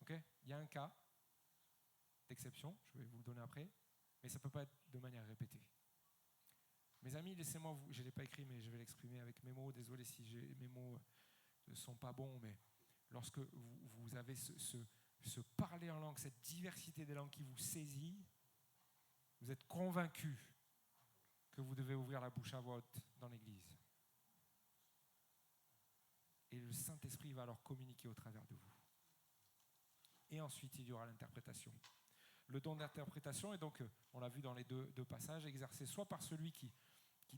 Okay ? Il y a un cas d'exception, je vais vous le donner après, mais ça ne peut pas être de manière répétée. Mes amis, laissez-moi vous... Je ne l'ai pas écrit, mais je vais l'exprimer avec mes mots. Désolé si mes mots ne sont pas bons, mais lorsque vous avez ce parler en langue, cette diversité des langues qui vous saisit, vous êtes convaincu que vous devez ouvrir la bouche à voix haute dans l'Église. Et le Saint-Esprit va alors communiquer au travers de vous. Et ensuite, il y aura l'interprétation. Le don d'interprétation est donc, on l'a vu dans les deux passages, exercé soit par celui qui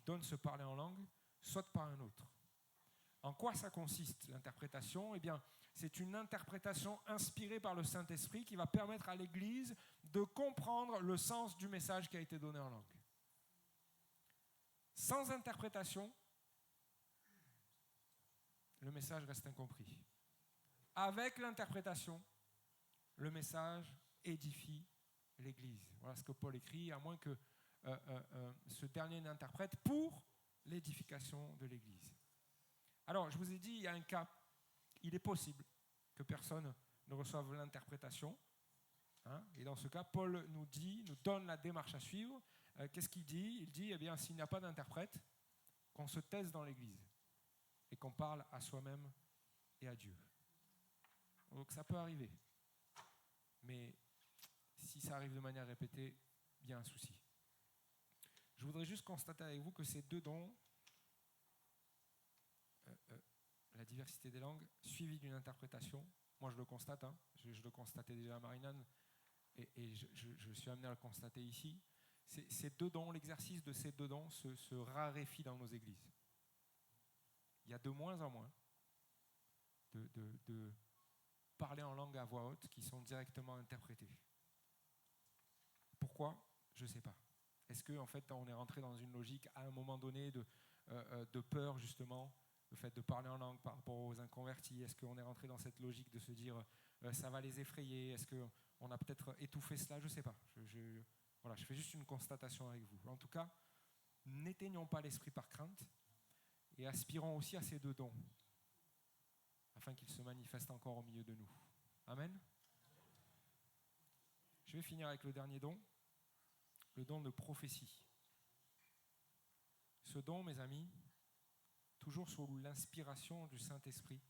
donne ce parler en langue, soit par un autre. En quoi ça consiste, l'interprétation ? Eh bien, c'est une interprétation inspirée par le Saint-Esprit qui va permettre à l'Église de comprendre le sens du message qui a été donné en langue. Sans interprétation, le message reste incompris. Avec l'interprétation, le message édifie l'Église. Voilà ce que Paul écrit, à moins que ce dernier n'interprète pour l'édification de l'Église. Alors, je vous ai dit, il y a un cas. Il est possible que personne ne reçoive l'interprétation. Et dans ce cas, Paul nous donne la démarche à suivre. Qu'est-ce qu'il dit ? Il dit, eh bien, s'il n'y a pas d'interprète, qu'on se taise dans l'Église et qu'on parle à soi-même et à Dieu. Donc ça peut arriver. Mais si ça arrive de manière répétée, il y a un souci. Je voudrais juste constater avec vous que ces deux dons, la diversité des langues, suivie d'une interprétation, moi je le constate, je le constatais déjà à Marinan, et je suis amené à le constater ici, ces deux dons, l'exercice de ces deux dons se raréfie dans nos églises. Il y a de moins en moins de parler en langue à voix haute qui sont directement interprétés. Pourquoi ? Je ne sais pas. Est-ce qu'en fait, on est rentré dans une logique à un moment donné de peur, justement, le fait de parler en langue par rapport aux inconvertis ? Est-ce qu'on est rentré dans cette logique de se dire ça va les effrayer ? Est-ce qu'on a peut-être étouffé cela ? Je ne sais pas. Voilà, je fais juste une constatation avec vous. En tout cas, n'éteignons pas l'esprit par crainte et aspirons aussi à ces deux dons afin qu'ils se manifestent encore au milieu de nous. Amen. Je vais finir avec le dernier don, le don de prophétie. Ce don, mes amis, toujours sous l'inspiration du Saint-Esprit,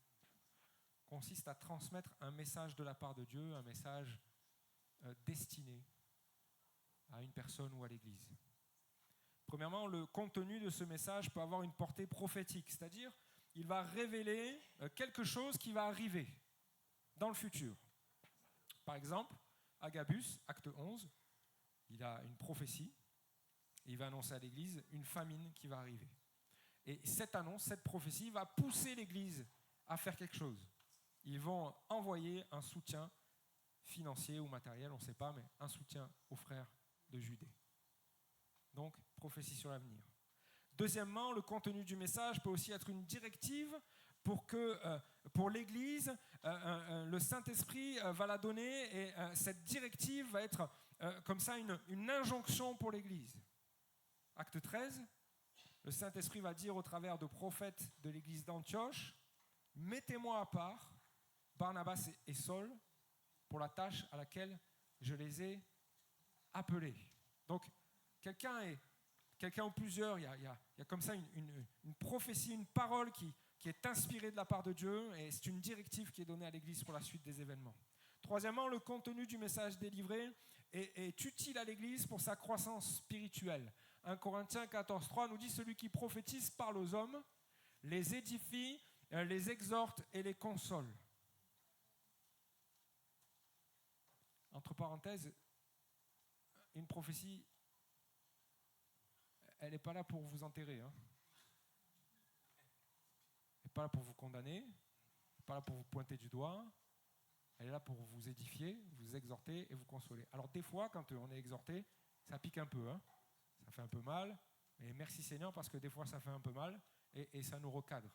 consiste à transmettre un message de la part de Dieu, un message destiné à une personne ou à l'Église. Premièrement, le contenu de ce message peut avoir une portée prophétique, c'est-à-dire il va révéler quelque chose qui va arriver dans le futur. Par exemple, Agabus, acte 11, il a une prophétie, et il va annoncer à l'Église une famine qui va arriver. Et cette annonce, cette prophétie va pousser l'Église à faire quelque chose. Ils vont envoyer un soutien financier ou matériel, on ne sait pas, mais un soutien aux frères de Judée. Donc, prophétie sur l'avenir. Deuxièmement, le contenu du message peut aussi être une directive pour l'Église, le Saint-Esprit va la donner et cette directive va être comme ça une injonction pour l'Église. Acte 13, le Saint-Esprit va dire au travers de prophètes de l'Église d'Antioche, « Mettez-moi à part Barnabas et Saul pour la tâche à laquelle je les ai appelés. » Donc, quelqu'un ou plusieurs, il y a comme ça une prophétie, une parole qui est inspirée de la part de Dieu et c'est une directive qui est donnée à l'Église pour la suite des événements. Troisièmement, le contenu du message délivré est utile à l'Église pour sa croissance spirituelle. 1 Corinthiens 14,3 nous dit « Celui qui prophétise parle aux hommes, les édifie, les exhorte et les console. » Entre parenthèses, une prophétie, elle n'est pas là pour vous enterrer. Elle n'est pas là pour vous condamner. Elle n'est pas là pour vous pointer du doigt. Elle est là pour vous édifier, vous exhorter et vous consoler. Alors des fois, quand on est exhorté, ça pique un peu. Ça fait un peu mal. Et merci Seigneur parce que des fois, ça fait un peu mal et ça nous recadre.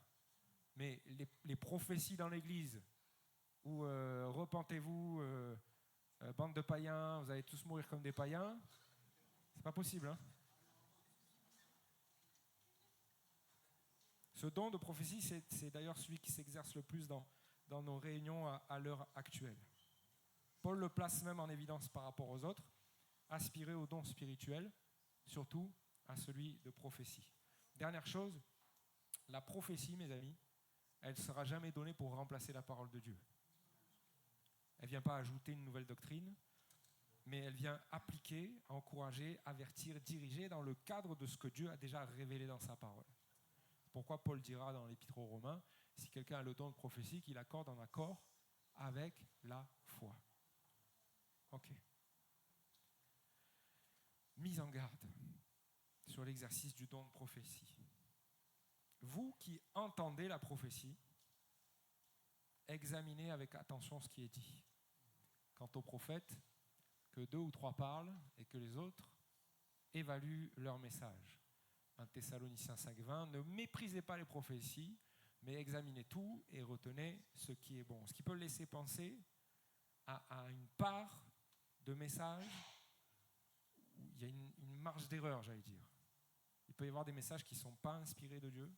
Mais les prophéties dans l'Église où repentez-vous, bande de païens, vous allez tous mourir comme des païens, c'est pas possible. Ce don de prophétie, c'est d'ailleurs celui qui s'exerce le plus dans nos réunions à l'heure actuelle. Paul le place même en évidence par rapport aux autres, aspirer au don spirituel, surtout à celui de prophétie. Dernière chose, la prophétie, mes amis, elle ne sera jamais donnée pour remplacer la parole de Dieu. Elle ne vient pas ajouter une nouvelle doctrine, mais elle vient appliquer, encourager, avertir, diriger dans le cadre de ce que Dieu a déjà révélé dans sa parole. Pourquoi Paul dira dans l'Épître aux Romains, si quelqu'un a le don de prophétie, qu'il accorde en accord avec la foi. Ok. Mise en garde sur l'exercice du don de prophétie. vous qui entendez la prophétie, examinez avec attention ce qui est dit. Quant aux prophètes, que 2 ou 3 parlent et que les autres évaluent leur message. 1 Thessaloniciens 5,20, ne méprisez pas les prophéties, mais examinez tout et retenez ce qui est bon. Ce qui peut laisser penser à une part de message où il y a une marge d'erreur, j'allais dire. Il peut y avoir des messages qui ne sont pas inspirés de Dieu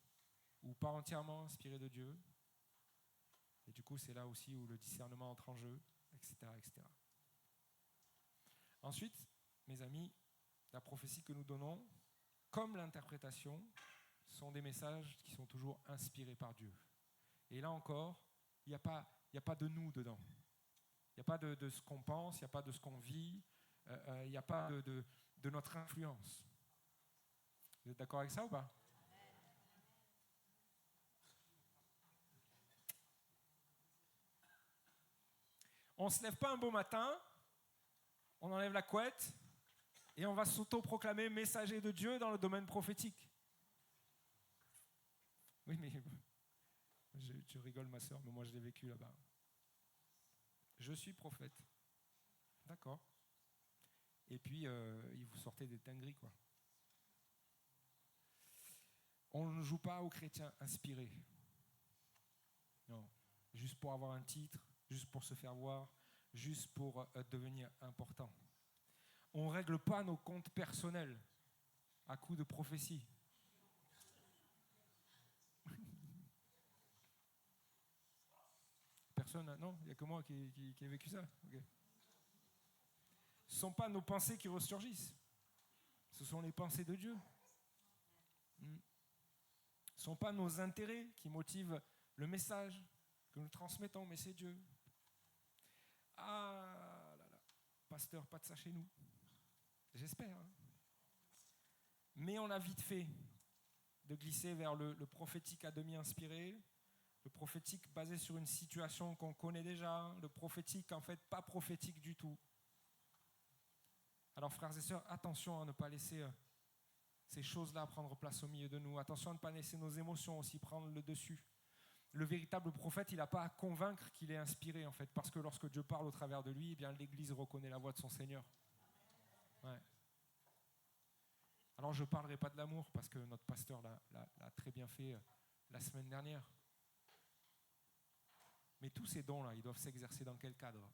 ou pas entièrement inspirés de Dieu. Et du coup, c'est là aussi où le discernement entre en jeu, etc., etc. Ensuite, mes amis, la prophétie que nous donnons, comme l'interprétation, sont des messages qui sont toujours inspirés par Dieu. Et là encore, il n'y a pas de nous dedans. Il n'y a pas de ce qu'on pense, il n'y a pas de ce qu'on vit, il n'y a pas de notre influence. Vous êtes d'accord avec ça ou pas ? On ne se lève pas un beau matin, on enlève la couette et on va s'auto-proclamer messager de Dieu dans le domaine prophétique. Oui, mais tu rigoles, ma sœur, mais moi je l'ai vécu là-bas. Je suis prophète. D'accord. Et puis, il vous sortait des dingueries, quoi. On ne joue pas aux chrétiens inspirés. Non. Juste pour avoir un titre, juste pour se faire voir, juste pour devenir important. On ne règle pas nos comptes personnels à coups de prophétie. Personne, non, il n'y a que moi qui ai vécu ça. Okay. Ce ne sont pas nos pensées qui ressurgissent. Ce sont les pensées de Dieu. Ce ne sont pas nos intérêts qui motivent le message que nous transmettons, mais c'est Dieu. Ah là là, pasteur, pas de ça chez nous. J'espère. Hein. Mais on a vite fait de glisser vers le prophétique à demi inspiré, le prophétique basé sur une situation qu'on connaît déjà, le prophétique en fait pas prophétique du tout. Alors frères et sœurs, attention à ne pas laisser ces choses-là prendre place au milieu de nous. Attention à ne pas laisser nos émotions aussi prendre le dessus. Le véritable prophète, il n'a pas à convaincre qu'il est inspiré en fait, parce que lorsque Dieu parle au travers de lui, eh bien l'Église reconnaît la voix de son Seigneur. Ouais. Alors je ne parlerai pas de l'amour, parce que notre pasteur l'a très bien fait la semaine dernière. Mais tous ces dons-là, ils doivent s'exercer dans quel cadre ?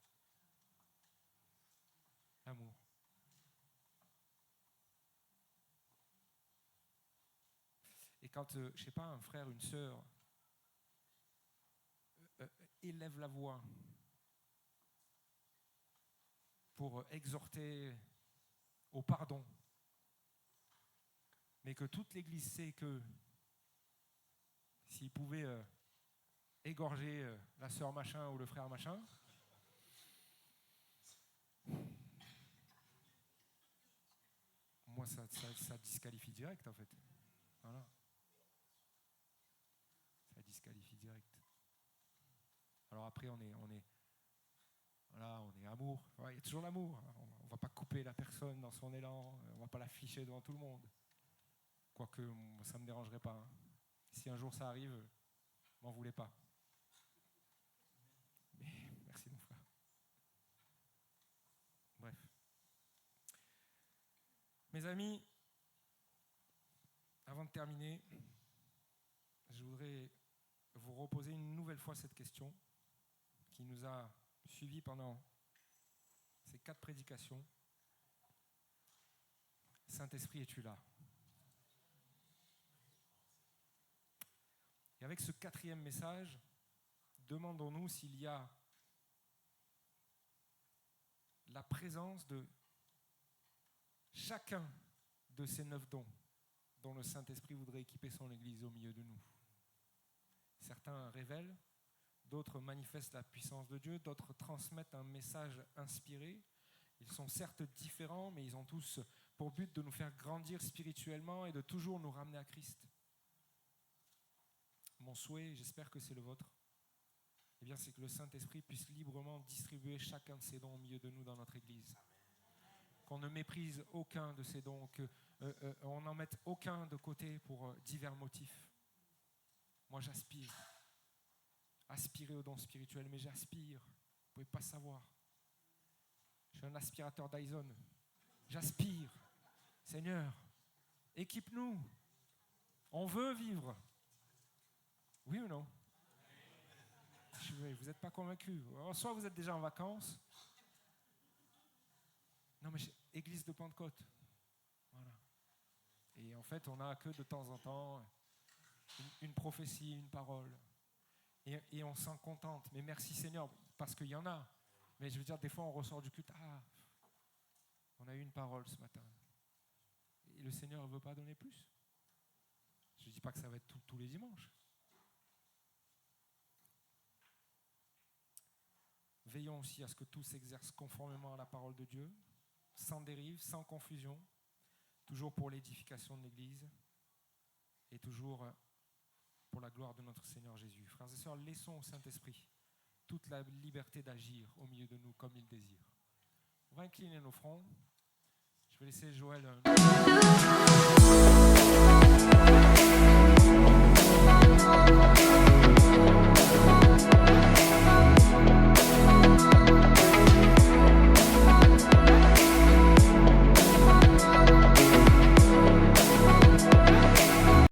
L'amour. Et quand, je ne sais pas, un frère, une sœur élève la voix pour exhorter au pardon, mais que toute l'Église sait que s'il pouvait égorger la sœur machin ou le frère machin, moi ça disqualifie direct en fait. Voilà. Ça disqualifie direct. Alors après on est amour. Ouais, il y a toujours l'amour. On ne va pas couper la personne dans son élan, on ne va pas l'afficher devant tout le monde. Quoique ça ne me dérangerait pas. Hein. Si un jour ça arrive, m'en voulez pas. Mais merci mon frère. Bref. Mes amis, avant de terminer, je voudrais vous reposer une nouvelle fois cette question qui nous a suivis pendant ces 4 prédications. Saint-Esprit, es-tu là ? Et avec ce 4e message, demandons-nous s'il y a la présence de chacun de ces 9 dons dont le Saint-Esprit voudrait équiper son Église au milieu de nous. Certains révèlent, d'autres manifestent la puissance de Dieu, d'autres transmettent un message inspiré. Ils sont certes différents, mais ils ont tous pour but de nous faire grandir spirituellement et de toujours nous ramener à Christ. Mon souhait, j'espère que c'est le vôtre, eh bien, c'est que le Saint-Esprit puisse librement distribuer chacun de ces dons au milieu de nous dans notre Église. Qu'on ne méprise aucun de ces dons, qu'on n'en mette aucun de côté pour divers motifs. Moi, j'aspire. Aspirer au don spirituel, mais j'aspire. Vous ne pouvez pas savoir. Je suis un aspirateur Dyson. J'aspire. Seigneur, équipe-nous. On veut vivre. Oui ou non? Vous n'êtes pas convaincus. Soit vous êtes déjà en vacances. Non, mais église de Pentecôte. Voilà. Et en fait, on n'a que de temps en temps une prophétie, une parole. Et on s'en contente. Mais merci Seigneur, parce qu'il y en a. Mais je veux dire, des fois, on ressort du culte. Ah, on a eu une parole ce matin. Et le Seigneur ne veut pas donner plus. Je ne dis pas que ça va être tous les dimanches. Veillons aussi à ce que tout s'exerce conformément à la parole de Dieu, sans dérive, sans confusion, toujours pour l'édification de l'Église et toujours pour la gloire de notre Seigneur Jésus. Frères et sœurs, laissons au Saint-Esprit toute la liberté d'agir au milieu de nous comme il désire. On va incliner nos fronts. Je vais laisser Joël...